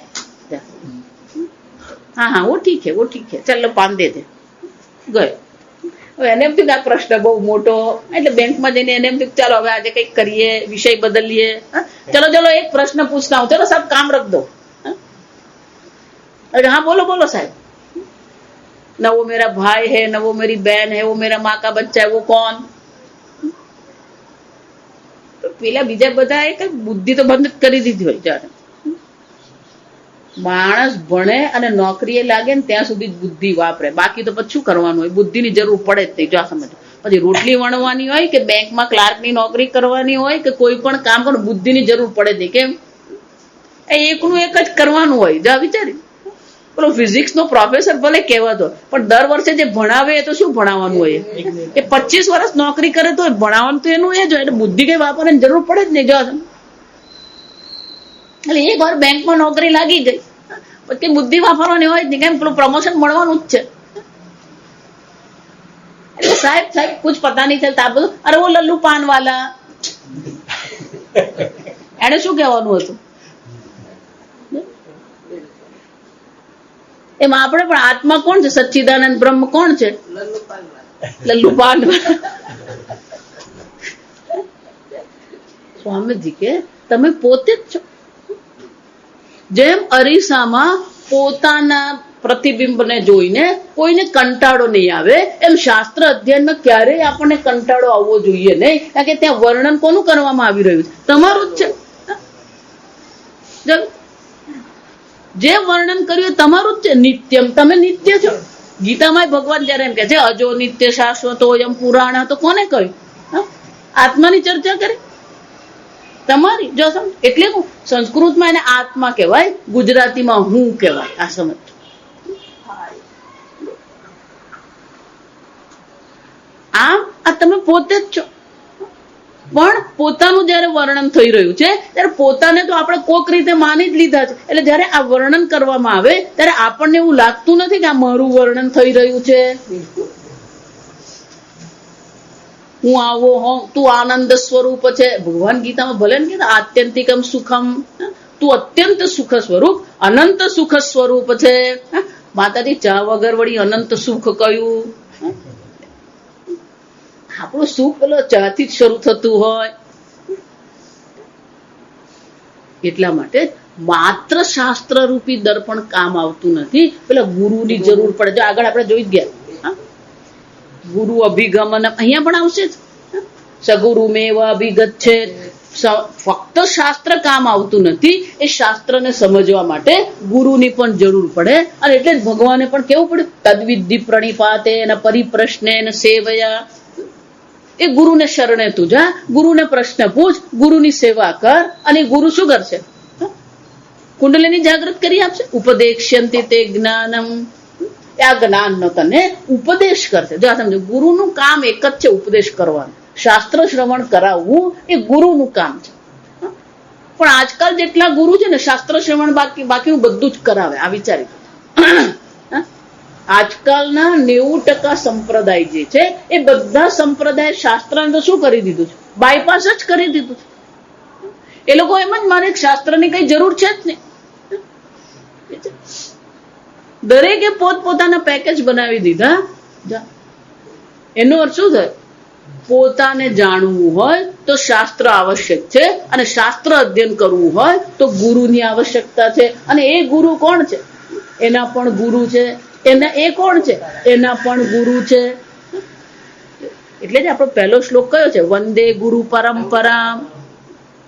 हाँ हाँ वो ठीक है, वो ठीक है, चलो पान दे दे. ગયો. હવે એને એમ થયું કે આ પ્રશ્ન બહુ મોટો, એટલે બેંકમાં જઈને એને એમ થયું ચાલો હવે આજે કંઈક કરીએ, વિષય બદલીએ. ચલો ચલો એક પ્રશ્ન પૂછતા હું. ચલો સાહેબ કામ રખ દો. अरे हाँ बोलो बोलो साहब. न वो मेरा भाई है, न वो मेरी बहन है, वो मेरा माँ का बच्चा है, वो कौन? तो પેલા બીજા બધા એક બુદ્ધિ તો બંધ કરી દીધી હોય. જાણે માણસ ભણે અને નોકરીએ લાગે ને ત્યાં સુધી બુદ્ધિ વાપરે, બાકી તો પછી શું કરવાનું હોય? બુદ્ધિની જરૂર પડે જ નહીં. જો સમજો, પછી રોટલી વણવાની હોય કે બેંકમાં ક્લાર્કની નોકરી કરવાની હોય કે કોઈ પણ કામ કરવું, બુદ્ધિની જરૂર પડે જ નહીં. કેમ? એકનું એક જ કરવાનું હોય. જા વિચારી, પેલો ફિઝિક્સ નો પ્રોફેસર ભલે કહેવાતો, પણ દર વર્ષે જે ભણાવે એ તો શું ભણાવવાનું હોય? એ 25 વર્ષ નોકરી કરે તો ભણાવવાનું તો એનું એ જ હોય. એટલે બુદ્ધિ કઈ વાપરવાની જરૂર પડે જ નહીં. જો એટલે એક વાર બેંકમાં નોકરી લાગી ગઈ પછી બુદ્ધિ વાપરવાની હોય જ નહીં, કેમ પેલું પ્રમોશન મળવાનું જ છે. એટલે સાહેબ કુછ પતા નહીં ચલતા, બધું અરે વો લલ્લુ પાન વાલા, એને શું કહેવાનું હતું? એમાં આપણે પણ આત્મા કોણ છે? સચ્ચિદાનંદ બ્રહ્મ કોણ છે? લલ્લુ પાન વાલા. સ્વામીજી કે તમે પોતે જ છો. જેમ અરીસામાં પોતાના પ્રતિબિંબને જોઈને કોઈને કંટાળો નહીં આવે, એમ શાસ્ત્ર અધ્યયનમાં ક્યારેય આપણને કંટાળો આવવો જોઈએ નહીં. કારણ કે ત્યાં વર્ણન કોનું કરવામાં આવી રહ્યું છે? તમારું જ છે. જે વર્ણન કર્યું એ તમારું જ છે. નિત્યમ, તમે નિત્ય છો. ગીતામાં ભગવાન જયારે એમ કે છે અજો નિત્ય શાશ્વતો એમ પુરાણ, તો કોને કહ્યું? આત્માની ચર્ચા કરી તમારી. જો સમજ, એટલે હું સંસ્કૃતમાં એને આત્મા કહેવાય, ગુજરાતીમાં હું કહેવાય. આ સમજ. આમ આ તમે પોતે જ છો. પણ પોતાનું જયારે વર્ણન થઈ રહ્યું છે ત્યારે પોતાને તો આપણે કોક રીતે માની જ લીધા છે. એટલે જયારે આ વર્ણન કરવામાં આવે ત્યારે આપણને એવું લાગતું નથી કે આ મારું વર્ણન થઈ રહ્યું છે. હું આવો હોઉં, તું આનંદ સ્વરૂપ છે. ભગવાન ગીતામાં ભલે ને કીધું આત્યંતિકમ સુખમ, તું અત્યંત સુખ સ્વરૂપ, અનંત સુખ સ્વરૂપ છે. માતાજી ચા વગર વળી અનંત સુખ કયું? આપણું સુખ પેલો ચાથી જ શરૂ થતું હોય. એટલા માટે માત્ર શાસ્ત્ર રૂપી દર્પણ કામ આવતું નથી, પેલા ગુરુની જરૂર પડે. જો આગળ આપણે જોઈ ગયા ગુરુ અભિગમન, અહીંયા પણ આવશે જ. સગુરુમેવ અભિગત છે. ફક્ત શાસ્ત્ર કામ આવતું નથી, એ શાસ્ત્રને સમજવા માટે ગુરુની પણ જરૂર પડે. અને એટલે જ ભગવાને પણ કેવું પડ્યું? તદ્વિધિ પ્રણિપાતે પરિપ્રશ્ને સેવયા. એ ગુરુને શરણે તું જા, ગુરુને પ્રશ્ન પૂછ, ગુરુની સેવા કર, અને ગુરુ શું કરશે? કુંડલીની જાગૃત કરી આપશે. ઉપદેક્ષ્યંતિ તે જ્ઞાનમ, આ જ્ઞાનનો તને ઉપદેશ કરશે. જો આ સમજો, ગુરુનું કામ એક જ છે, ઉપદેશ કરવાનું. શાસ્ત્ર શ્રવણ કરાવવું એ ગુરુનું કામ છે. પણ આજકાલ જેટલા ગુરુ છે ને, શાસ્ત્ર શ્રવણ બાકીનું બધું જ કરાવે. આ વિચારી આજકાલના 90% સંપ્રદાય જે છે એ બધા સંપ્રદાય શાસ્ત્રને તો શું કરી દીધું છે? બાયપાસ જ કરી દીધું છે. એ લોકો એમ જ માને કે શાસ્ત્રની કઈ જરૂર છે જ નહીં. દરેકે પોતપોતાના પેકેજ બનાવી દીધા. એનો અર્થ શું થાય? પોતાને જાણવું હોય તો શાસ્ત્ર આવશ્યક છે, અને શાસ્ત્ર અધ્યયન કરવું હોય તો ગુરુની આવશ્યકતા છે. અને એ ગુરુ કોણ છે? એના પણ ગુરુ છે. એના એ કોણ છે? એના પણ ગુરુ છે. એટલે જ આપણો પહેલો શ્લોક કયો છે? વંદે ગુરુ પરંપરા.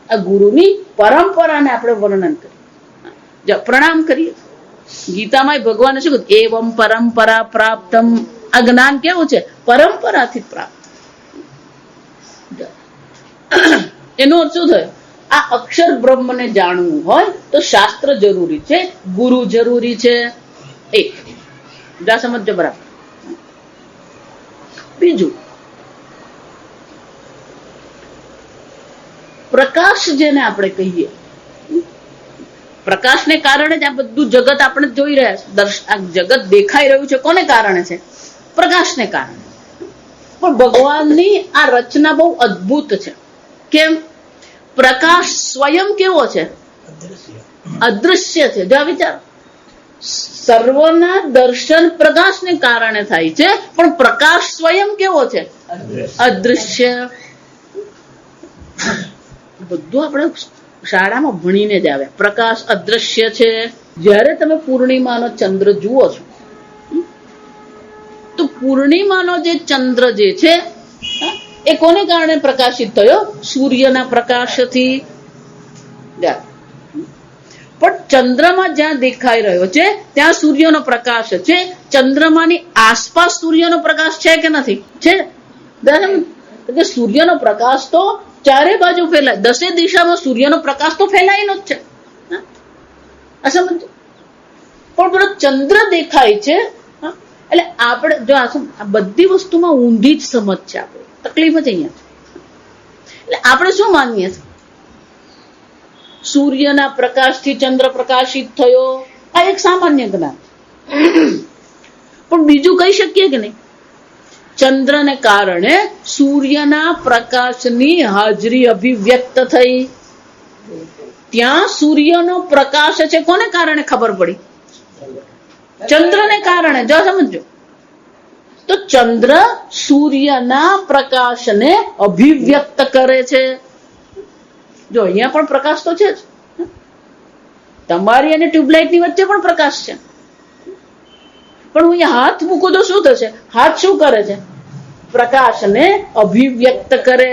આ ગુરુની પરંપરાને આપણે વર્ણન કરીએ, પ્રણામ કરીએ. ગીતામાં ભગવાને શું કહ્યું? એવમ પરંપરા પ્રાપ્તમ. આ જ્ઞાન કેવું છે? પરંપરાથી પ્રાપ્ત. એનો અર્થ શું થયો? આ અક્ષર બ્રહ્મને જાણવું હોય તો શાસ્ત્ર જરૂરી છે, ગુરુ જરૂરી છે. એક સમજો બરાબર. બીજું, પ્રકાશ જેને આપણે કહીએ, પ્રકાશને કારણે જ આ બધું જગત આપણે જોઈ રહ્યા છે. આ જગત દેખાઈ રહ્યું છે કોને કારણે છે? પ્રકાશને કારણે. પણ ભગવાનની આ રચના બહુ અદ્ભુત છે. કેમ? પ્રકાશ સ્વયં કેવો છે? અદૃશ્ય છે. જો વિચાર, સર્વના દર્શન પ્રકાશને કારણે થાય છે, પણ પ્રકાશ સ્વયં કેવો છે? અદૃશ્ય. બધું આપણે શાળામાં ભણીને જ આવે. પ્રકાશ અદૃશ્ય છે. જ્યારે તમે પૂર્ણિમાનો ચંદ્ર જુઓ છો તો પૂર્ણિમાનો જે ચંદ્ર જે છે એ કોને કારણે પ્રકાશિત થયો? સૂર્યના પ્રકાશથી. પણ ચંદ્રમાં જ્યાં દેખાઈ રહ્યો છે ત્યાં સૂર્યનો પ્રકાશ છે. ચંદ્રમાની આસપાસ સૂર્યનો પ્રકાશ છે કે નથી? છે. સૂર્યનો પ્રકાશ તો ચારે બાજુ ફેલાય. 10 દિશામાં સૂર્યનો પ્રકાશ તો ફેલાયેલો જ છે. સમજો. પણ પેલો ચંદ્ર દેખાય છે. એટલે આપણે જો આ બધી વસ્તુમાં ઊંધી જ સમજ છે, આપણે તકલીફ જ અહીંયા છે. એટલે આપણે શું માનીએ છીએ? સૂર્યના પ્રકાશથી ચંદ્ર પ્રકાશિત થયો, આ એક સામાન્ય જ્ઞાન. પણ બીજું કહી શકીએ કે નહીં? ચંદ્રને કારણે સૂર્યના પ્રકાશની હાજરી અભિવ્યક્ત થઈ. ત્યાં સૂર્યનો પ્રકાશ છે, કોને કારણે ખબર પડી? ચંદ્રને કારણે. જો સમજો, તો ચંદ્ર સૂર્યના પ્રકાશને અભિવ્યક્ત કરે છે. જો અહીંયા પણ પ્રકાશ તો છે જ, તમારી અને ટ્યુબલાઇટની વચ્ચે પણ પ્રકાશ છે. પણ હું અહીંયા હાથ મૂકું તો શું થશે? હાથ શું કરે છે? પ્રકાશને અભિવ્યક્ત કરે.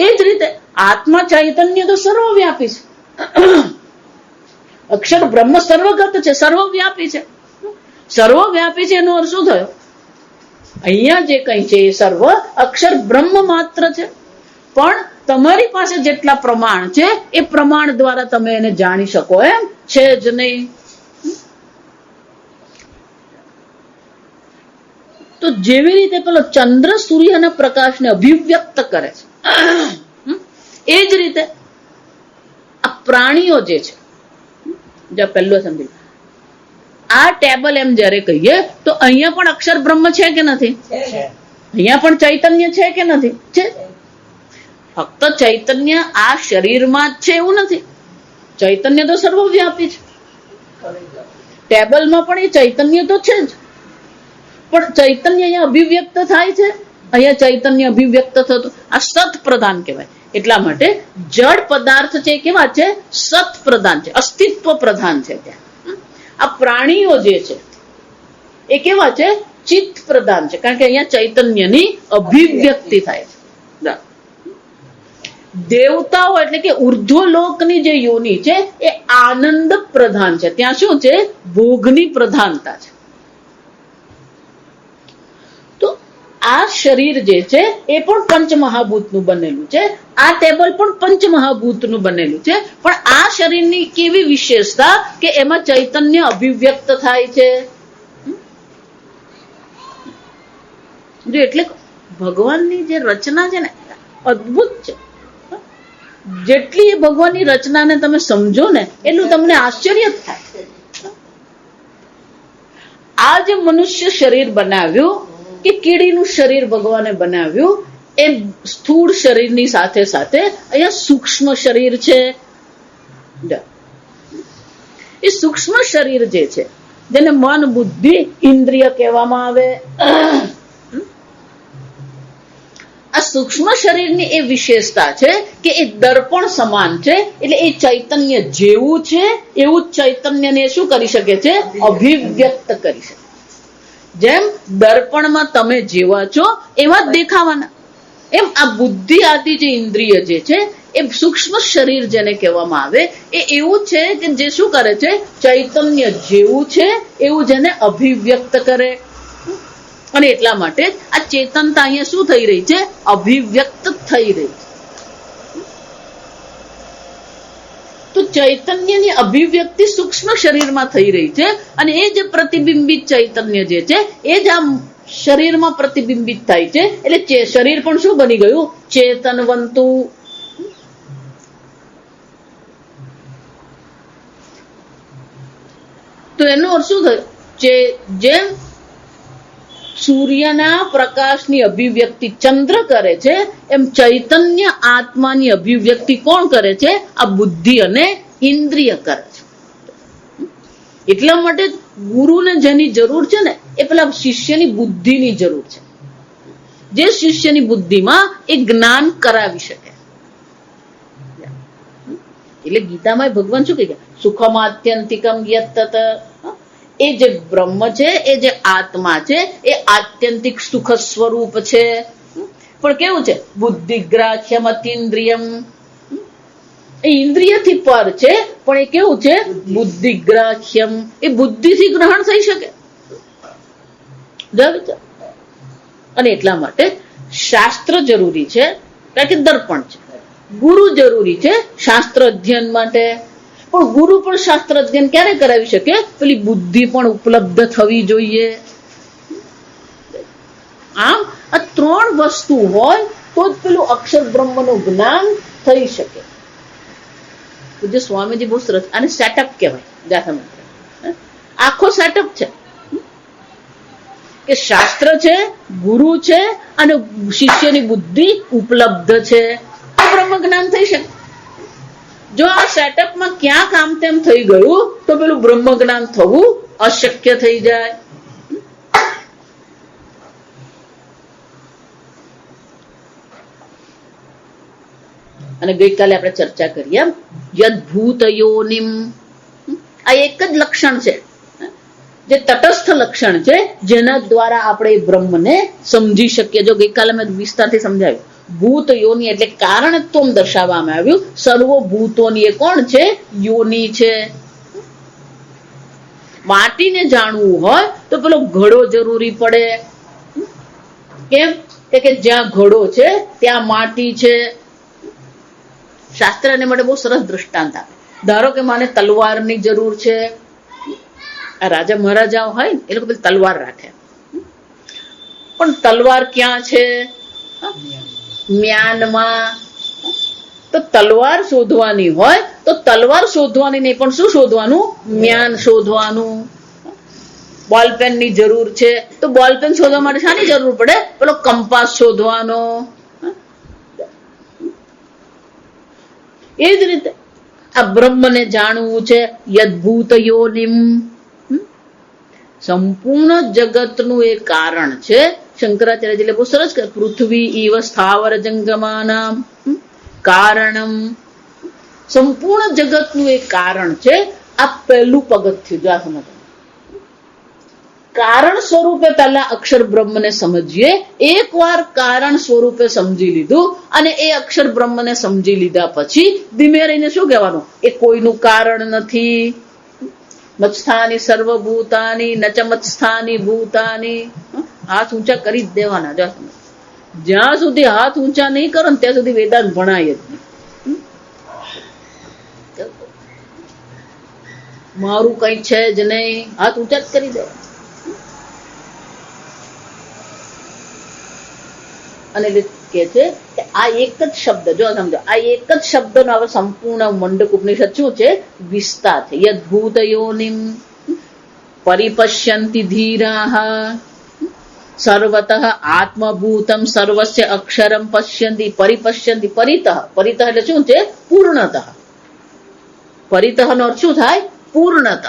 એ જ રીતે આત્મા ચૈતન્ય તો સર્વવ્યાપી છે. અક્ષર બ્રહ્મ સર્વગત છે, સર્વવ્યાપી છે. સર્વવ્યાપી છે એનો અર્થ શું થયો? અહીંયા જે કઈ છે એ સર્વ અક્ષર બ્રહ્મ માત્ર છે. પણ તમારી પાસે જેટલા પ્રમાણ છે એ પ્રમાણ દ્વારા તમે એને જાણી શકો એમ છે જ નહીં. તો જેવી રીતે પેલો ચંદ્ર સૂર્યના પ્રકાશને અભિવ્યક્ત કરે છે, એ જ રીતે આ પ્રાણીઓ જે છે, જો પહેલો સમજી, આ ટેબલ એમ જયારે કહીએ તો અહીંયા પણ અક્ષર બ્રહ્મ છે કે નથી? અહીંયા પણ ચૈતન્ય છે કે નથી? છે. ફક્ત ચૈતન્ય આ શરીરમાં જ છે એવું નથી. ચૈતન્ય તો સર્વવ્યાપી છે. ટેબલમાં પણ એ ચૈતન્ય તો છે જ, પણ ચૈતન્ય અહીંયા અભિવ્યક્ત થાય છે. અહીંયા ચૈતન્ય અભિવ્યક્ત થતું, આ સત પ્રધાન કહેવાય. એટલા માટે જડ પદાર્થ છે કેવા છે? સત પ્રધાન છે, અસ્તિત્વ પ્રધાન છે. ત્યાં આ પ્રાણીઓ જે છે એ કેવા છે? ચિત્ત પ્રધાન છે, કારણ કે અહીંયા ચૈતન્યની અભિવ્યક્તિ થાય છે. દેવતાઓ એટલે કે ઉર્ધ્વલોકની જે યોની છે એ આનંદ પ્રધાન છે. ત્યાં શું છે? ભોગની પ્રધાનતા છે. તો આ શરીર જે છે એ પણ પંચમહાભૂતનું બનેલું છે. આ ટેબલ પણ પંચમહાભૂતનું બનેલું છે. પણ આ શરીરની કેવી વિશેષતા કે એમાં ચૈતન્ય અભિવ્યક્ત થાય છે. જો એટલે ભગવાનની જે રચના છે ને અદ્ભુત છે. જેટલી ભગવાનની રચનાને તમે સમજો ને એટલું તમને આશ્ચર્ય થાય. આ જે મનુષ્ય શરીર બનાવ્યું કે કીડીનું શરીર ભગવાને બનાવ્યું, એ સ્થૂળ શરીરની સાથે સાથે અહીંયા સૂક્ષ્મ શરીર છે. એ સૂક્ષ્મ શરીર જે છે જેને મન બુદ્ધિ ઇન્દ્રિય કહેવામાં આવે, આ સૂક્ષ્મ શરીરની એ વિશેષતા છે કે એ દર્પણ સમાન છે. એટલે એ ચૈતન્ય જેવું છે એવું જ ચૈતન્યને શું કરી શકે છે? અભિવ્યક્ત કરી શકે. જેમ દર્પણમાં તમે જેવા છો એવા જ દેખાવાના, એમ આ બુદ્ધિ આદિ જે ઇન્દ્રિય જે છે એ સૂક્ષ્મ શરીર જેને કહેવામાં આવે એ એવું છે કે જે શું કરે છે? ચૈતન્ય જેવું છે એવું જેને અભિવ્યક્ત કરે. અને એટલા માટે આ ચેતનતા અહીંયા શું થઈ રહી છે? અભિવ્યક્ત થઈ રહી છે. તો ચૈતન્યની અભિવ્યક્તિ સૂક્ષ્મ શરીરમાં થઈ રહી છે. અને એ જે પ્રતિબિંબિત ચૈતન્ય જે છે એ જ આ શરીરમાં પ્રતિબિંબિત થાય છે. એટલે શરીર પણ શું બની ગયું? ચેતનવંતુ. તો એનો અર્થ શું થયો? જેમ સૂર્યના પ્રકાશની અભિવ્યક્તિ ચંદ્ર કરે છે એમ ચૈતન્ય આત્માની અભિવ્યક્તિ કોણ કરે છે? આ બુદ્ધિ અને ઇન્દ્રિય કરે છે. એટલા માટે ગુરુને જેની જરૂર છે ને એ પેલા શિષ્યની બુદ્ધિની જરૂર છે. જે શિષ્યની બુદ્ધિમાં એ જ્ઞાન કરાવી શકે. એટલે ગીતામાં ભગવાન શું કહે? સુખમાત્યંતિકમ યત્તત. એ જે બ્રહ્મ છે, એ જે આત્મા છે એ આત્યંતિક સુખ સ્વરૂપ છે. પણ કેવું છે? બુદ્ધિગ્રાહ્યમ અતિન્દ્રિયમ. એ ઇન્દ્રિયથી પર છે પણ એ કેવું છે? બુદ્ધિગ્રાહ્યમ. એ બુદ્ધિથી ગ્રહણ થઈ શકે. અને એટલા માટે શાસ્ત્ર જરૂરી છે, કારણ કે દર્પણ છે. ગુરુ જરૂરી છે શાસ્ત્ર અધ્યયન માટે, પણ ગુરુ પણ શાસ્ત્ર અધ્યયન ક્યારે કરાવી શકે? પેલી બુદ્ધિ પણ ઉપલબ્ધ થવી જોઈએ. આમ આ ત્રણ વસ્તુ હોય તો જ પેલું અક્ષર બ્રહ્મનું જ્ઞાન થઈ શકે. પૂજ્ય સ્વામીજી બહુ સરસ, આને સેટઅપ કહેવાય. ગાથા મંત્ર આખો સેટઅપ છે કે શાસ્ત્ર છે, ગુરુ છે અને શિષ્યની બુદ્ધિ ઉપલબ્ધ છે તો બ્રહ્મ જ્ઞાન થઈ શકે. જો આ સેટઅપમાં ક્યાંક આમ તેમ થઈ ગયું તો પેલું બ્રહ્મ જ્ઞાન થવું અશક્ય થઈ જાય. અને ગઈકાલે આપણે ચર્ચા કરીએ યદભૂત યોનિમ, આ એક જ લક્ષણ છે જે તટસ્થ લક્ષણ છે જેના દ્વારા આપણે બ્રહ્મને સમજી શકીએ. જો ગઈકાલે મેં વિસ્તારથી સમજાવ્યું, ભૂત યોની એટલે કારણત્વ દર્શાવવામાં આવ્યું. સર્વભૂતોની એ કોણ છે? યોની છે. માટીને જાણવું હોય તો પેલો ઘડો જરૂરી પડે. કેમ કે જ્યાં ઘડો છે ત્યાં માટી છે. શાસ્ત્ર એને માટે બહુ સરસ દ્રષ્ટાંત આપે. ધારો કે માને તલવારની જરૂર છે. આ રાજા મહારાજાઓ હોય ને એ લોકો પેલી તલવાર રાખે, પણ તલવાર ક્યાં છે? મ્યાનમાં. તો તલવાર શોધવાની હોય તો તલવાર શોધવાની નહીં, પણ શું શોધવાનું? મ્યાન શોધવાનું. બોલપેન ની જરૂર છે તો બોલપેન શોધવા માટે શાની જરૂર પડે? પેલો કંપાસ શોધવાનો. એ જ રીતે આ બ્રહ્મને જાણવું છે. યદભૂત યોનિમ, સંપૂર્ણ જગતનું એ કારણ છે. શંકરાચાર્યજી બહુ સરસ કહે, પૃથ્વી ઈવ સ્થાવર જંગમાનામ કારણમ. સંપૂર્ણ જગતનું એ કારણ છે. આ પહેલું પગથિયું. જો આ સમજ, કારણ સ્વરૂપે પહેલા અક્ષર બ્રહ્મને સમજીએ. એકવાર કારણ સ્વરૂપે સમજી લીધું અને એ અક્ષર બ્રહ્મને સમજી લીધા પછી ધીમે રહીને શું કહેવાનું? એ કોઈનું કારણ નથી. મત્સ્થાની સર્વભૂતાની નચ મત્સ્થાની ભૂતાની. હાથ ઊંચા કરી જ દેવાના. જ્યાં સુધી હાથ ઊંચા નહીં કરો ને ત્યાં સુધી વેદાંત ભણાય જ નહીં. મારું કઈ છે જ નહીં, હાથ ઊંચા જ કરી દેવા. અને કે છે કે આ એક જ શબ્દ, જો સમજો, આ એક જ શબ્દનો હવે સંપૂર્ણ મંડક ઉપનિષદ શું છે? વિસ્તાર છે. યદભૂત યોનિમ પરિપશ્યંતિ ધીરાહ સર્વતઃ આત્મભૂતમ સર્વસ્ય અક્ષરમ પશ્યંતિ પરિપશ્યંતિ. પરિતઃ, પરિતઃ એટલે શું છે? પૂર્ણતઃ. પરિતઃ નો અર્થ શું થાય? પૂર્ણતઃ.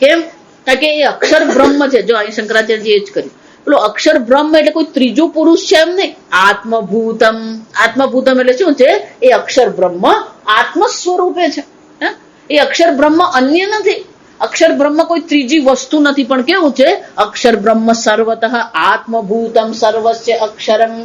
કેમ? કારણ કે એ અક્ષર બ્રહ્મ છે. જો અહીં શંકરાચાર્યજી એ જ કર્યું. પેલો અક્ષર બ્રહ્મ એટલે કોઈ ત્રીજો પુરુષ છે એમ નહીં. આત્મભૂતમ, આત્મભૂતમ એટલે શું છે? એ અક્ષર બ્રહ્મ આત્મ સ્વરૂપે છે. એ અક્ષર બ્રહ્મ અન્ય નથી. અક્ષર બ્રહ્મ કોઈ ત્રીજી વસ્તુ નથી, પણ કેવું છે? અક્ષર બ્રહ્મ સર્વતઃ આત્મભૂતમ સર્વસ્ય અક્ષરમ.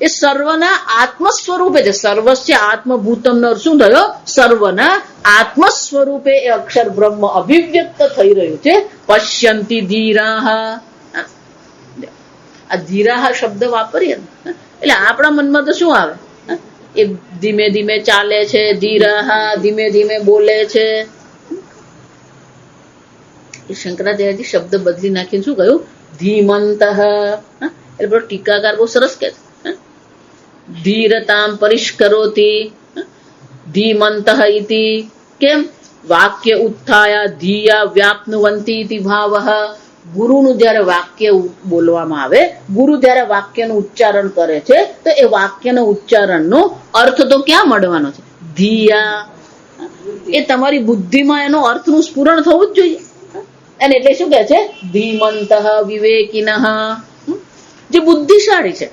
એ સર્વના આત્મ સ્વરૂપે છે. સર્વસ્ય આત્મભૂતમ નો શું થયો? સર્વના આત્મ સ્વરૂપે એ અક્ષર બ્રહ્મ અભિવ્યક્ત થઈ રહ્યું છે. પશ્યંતિ ધીરાહ. આ ધીરાહ શબ્દ વાપરીએ એટલે આપણા મનમાં તો શું આવે? એ ધીમે ધીમે ચાલે છે, ધીરાહ ધીમે ધીમે બોલે છે. એ શંકરાચાર્યજી શબ્દ બદલી નાખીને શું કહ્યું? ધીમંત. એટલે પેલો ટીકાકાર બહુ સરસ કે છે, ધીરતામ પરિષ્કરોતિ ધીમંત ઇતિ. કેમ? વાક્ય ઉત્થાયા ધીયા વ્યાપ્નુવંતી ઇતિ ભાવઃ. ગુરુનું જયારે વાક્ય બોલવામાં આવે, ગુરુ જયારે વાક્યનું ઉચ્ચારણ કરે છે તો એ વાક્યના ઉચ્ચારણનો અર્થ તો ક્યાં મળવાનો છે? ધીયા. એ તમારી બુદ્ધિમાં એનો અર્થનું સ્ફુરણ થવું જ જોઈએ. અને એટલે શું કહે છે? ધીમંત વિવેકિનઃ. જે બુદ્ધિશાળી છે.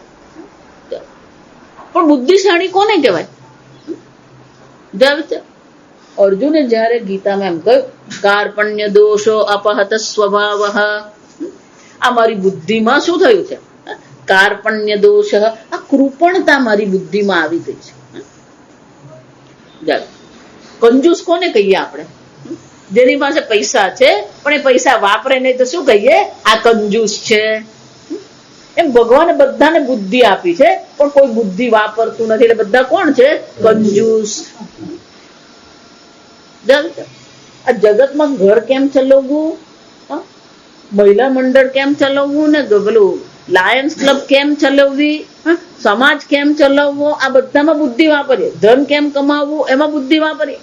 પણ બુદ્ધિશાળી કોને કહેવાય? અર્જુને જયારે ગીતામાં એમ કહ્યું, કાર્પણ્ય દોષો અપહત સ્વભાવ. આ મારી બુદ્ધિમાં શું થયું છે? કાર્પણ્ય દોષ. આ કૃપણતા મારી બુદ્ધિમાં આવી ગઈ છે. કંજૂસ કોને કહીએ આપણે? જેની પાસે પૈસા છે પણ એ પૈસા વાપરે નહીં તો શું કહીએ? આ કંજૂસ છે. એમ ભગવાને બધાને બુદ્ધિ આપી છે પણ કોઈ બુદ્ધિ વાપરતું નથી, એટલે બધા કોણ છે? કંજૂસ. આ જગતમાં ઘર કેમ ચલાવવું, મહિલા મંડળ કેમ ચલાવવું ને પેલું લાયન્સ ક્લબ કેમ ચલાવવી, સમાજ કેમ ચલાવવો, આ બધામાં બુદ્ધિ વાપરીએ. ધન કેમ કમાવવું એમાં બુદ્ધિ વાપરીએ.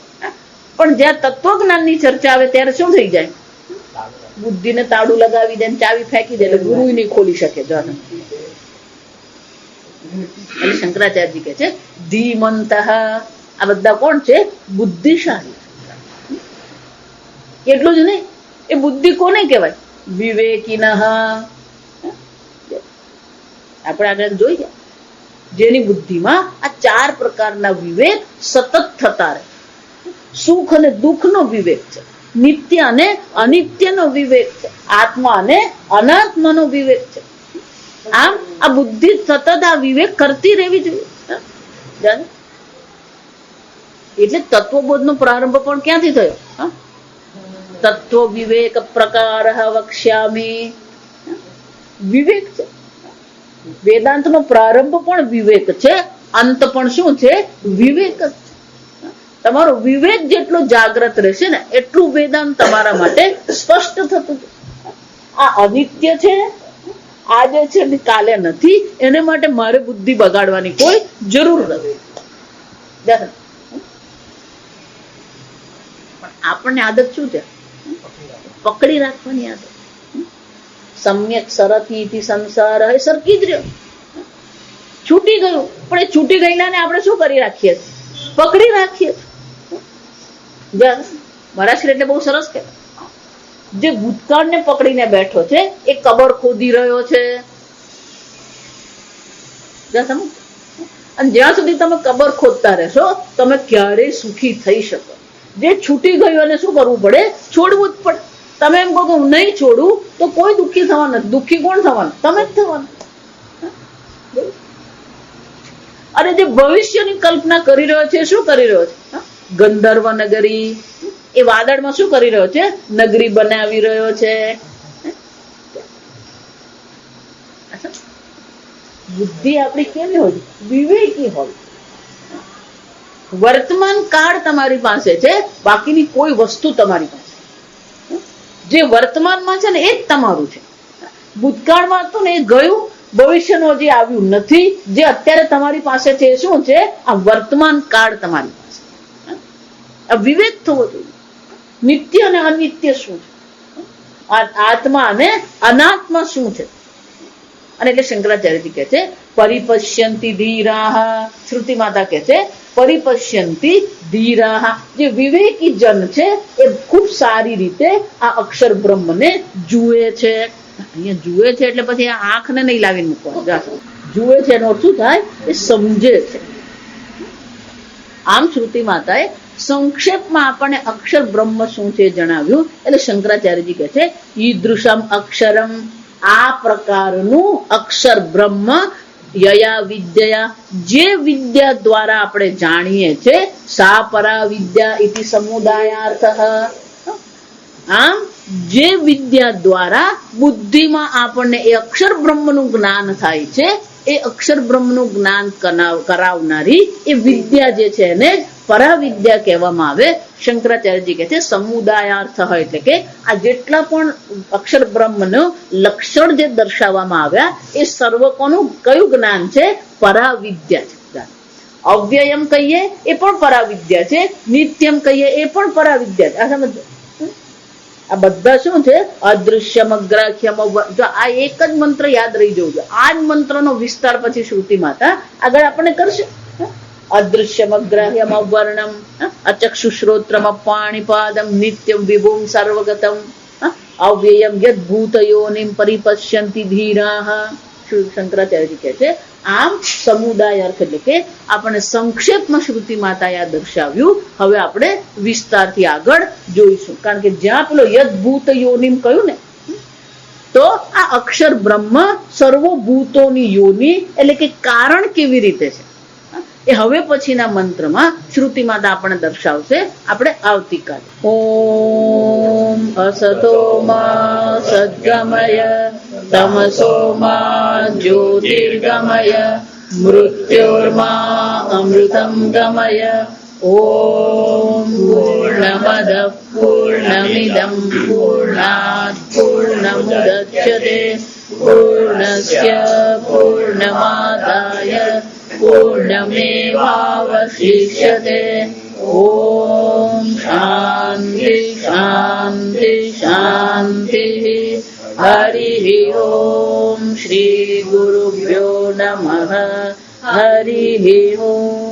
પણ જ્યાં તત્વજ્ઞાનની ચર્ચા આવે ત્યારે શું થઈ જાય? બુદ્ધિને તાળું લગાવી દે, ચાવી ફેંકી દે, એટલે ગુરુ નહીં ખોલી શકે. એટલે શંકરાચાર્યજી કે છે ધીમંત, આ બધા કોણ છે? બુદ્ધિશાળી. એટલું જ નહીં, એ બુદ્ધિ કોને કહેવાય? વિવેકિનઃ. આપણે આગળ જોઈ ગયા, જેની બુદ્ધિમાં આ 4 પ્રકારના વિવેક સતત થતા રહે. સુખ અને દુઃખનો વિવેક છે, નિત્ય અને અનિત્યનો વિવેક છે, આત્મા અને અનાત્માનો વિવેક છે. આમ આ બુદ્ધિ સતત આ વિવેક કરતી રહેવી જોઈએ. એટલે તત્વબોધનો પ્રારંભ પણ ક્યાંથી થયો? તત્વ વિવેક પ્રકાર વક્ષ્યામી. વિવેક છે. વેદાંતનો પ્રારંભ પણ વિવેક છે, અંત પણ શું છે? વિવેક જ છે. તમારો વિવેક જેટલો જાગ્રત રહેશે ને એટલું વેદાંત તમારા માટે સ્પષ્ટ થતું છે. આ અનિત્ય છે, આજે છે ને કાલે નથી, એને માટે મારે બુદ્ધિ બગાડવાની કોઈ જરૂર નથી. પણ આપણને આદત શું છે? પકડી રાખવાની આદત. સમ્યક સરતી સંસાર એ સરકી જ રહ્યો. છૂટી ગયું, પણ એ છૂટી ગયેલા ને આપણે શું કરી રાખીએ? પકડી રાખીએ. મહારાજ એટલે બહુ સરસ કે જે ભૂતકાળને પકડીને બેઠો છે એ કબર ખોદી રહ્યો છે. અને જ્યાં સુધી તમે કબર ખોદતા રહેશો તમે ક્યારેય સુખી થઈ શકો. જે છૂટી ગયું અને શું કરવું પડે? છોડવું જ પડે. તમે એમ કહો કે હું નહીં છોડું તો કોઈ દુઃખી થવાનું નથી. દુઃખી કોણ થવાનું? તમે જ થવાનું. અને જે ભવિષ્યની કલ્પના કરી રહ્યો છે, શું કરી રહ્યો છે? ગંધર્વ નગરી, એ વાદળમાં શું કરી રહ્યો છે? નગરી બનાવી રહ્યો છે. બુદ્ધિ આપણી કેવી હોય? વિવેકી હોય. વર્તમાન કાળ તમારી પાસે છે, બાકીની કોઈ વસ્તુ તમારી પાસે. જે વર્તમાનમાં છે ને એ જ તમારું છે. ભૂતકાળમાં હતું ને એ ગયું, ભવિષ્યનું હજી આવ્યું નથી. જે અત્યારે તમારી પાસે છે એ શું છે? આ વર્તમાન કાળ તમારી પાસે. આ વિવેક થવો જોઈએ. નિત્ય અને અનિત્ય શું છે? આત્મા અને અનાત્મા શું છે? અને એટલે શંકરાચાર્યજી કહે છે પરિપશ્યંતિ ધીરાહ. શ્રુતિ માતા કહે છે પરિપશ્યંતિ ધીરાહ. જે વિવેકી જન છે એ ખૂબ સારી રીતે આ અક્ષર બ્રહ્મને જુએ છે. અહીંયા જુએ છે એટલે પછી આ આંખને નહીં લાવીને મૂકવાનું. જુએ છે એનો શું થાય? એ સમજે છે. આમ શ્રુતિ માતાએ સંક્ષેપમાં આપણને અક્ષર બ્રહ્મ શું છે જણાવ્યું. એટલે શંકરાચાર્યજી કહે છે ઈદૃશમ અક્ષરમ. આ પ્રકારનું અક્ષર બ્રહ્મ યયા વિદ્યા, જે વિદ્યા દ્વારા આપણે જાણીએ છીએ, સા પરા વિદ્યા ઇતિ સમુદાયાર્થ. આમ જે વિદ્યા દ્વારા બુદ્ધિમાં આપણને એ અક્ષર બ્રહ્મનું જ્ઞાન થાય છે, એ અક્ષર બ્રહ્મનું જ્ઞાન કરાવનારી એ વિદ્યા જે છે એને પરાવિદ્યા કહેવામાં આવે. શંકરાચાર્યજી કહે છે સમુદાયાર્થ એટલે કે આ જેટલા પણ અક્ષર બ્રહ્મનું લક્ષણ જે દર્શાવવામાં આવ્યા એ સર્વ કોનું કયું જ્ઞાન છે? પરાવિદ્યા છે. અવ્યયમ કહીએ એ પણ પરાવિદ્યા છે, નિત્યમ કહીએ એ પણ પરાવિદ્યા છે. આ સમજો, આ બધા શું છે? અદૃશ્યમ અગ્રાહ્યમ. જો આ એક જ મંત્ર યાદ રહી જવું જોઈએ. આ જ મંત્રનો વિસ્તાર પછી શ્રુતિ માતા આગળ આપણને કરશે. અદૃશ્યમ અગ્રાહ્યમ અવર્ણમ અચક્ષુશ્રોત્રમ અપાણીપાદમ નિત્યમ વિભુમ સર્વગતમ અવ્યયમ યદ્ભૂતયોનિમ પરિપશ્યંતિ ધીરાહ. શંકરાચાર્યજી કહે છે આમ સમુદાય અર્થ એટલે કે આપણે સંક્ષેપમાં શ્રુતિ માતાએ આ દર્શાવ્યું. હવે આપણે વિસ્તારથી આગળ જોઈશું. કારણ કે જ્યાં પેલો યદ્ભૂત યોનિમ કહ્યું ને, તો આ અક્ષર બ્રહ્મ સર્વભૂતોની યોની એટલે કે કારણ કેવી રીતે છે એ હવે પછીના મંત્રમાં શ્રુતિ માતા આપણને દર્શાવશે. આપણે આવતીકાલે ઓમ અસતો મા સદ્ગમય તમસો મા જ્યોતિર્ગમય મૃત્યોર્મા અમૃતમ ગમય. ઓમ पूर्णमदः पूर्णमिदं पूर्णात् पूर्णमुदच्यते पूर्णस्य पूर्णमादाय पूर्णमेवावशिष्यते। ॐ शान्ति शान्ति शान्तिः। हरिः ॐ श्री गुरुभ्यो नमः। हरिः ॐ।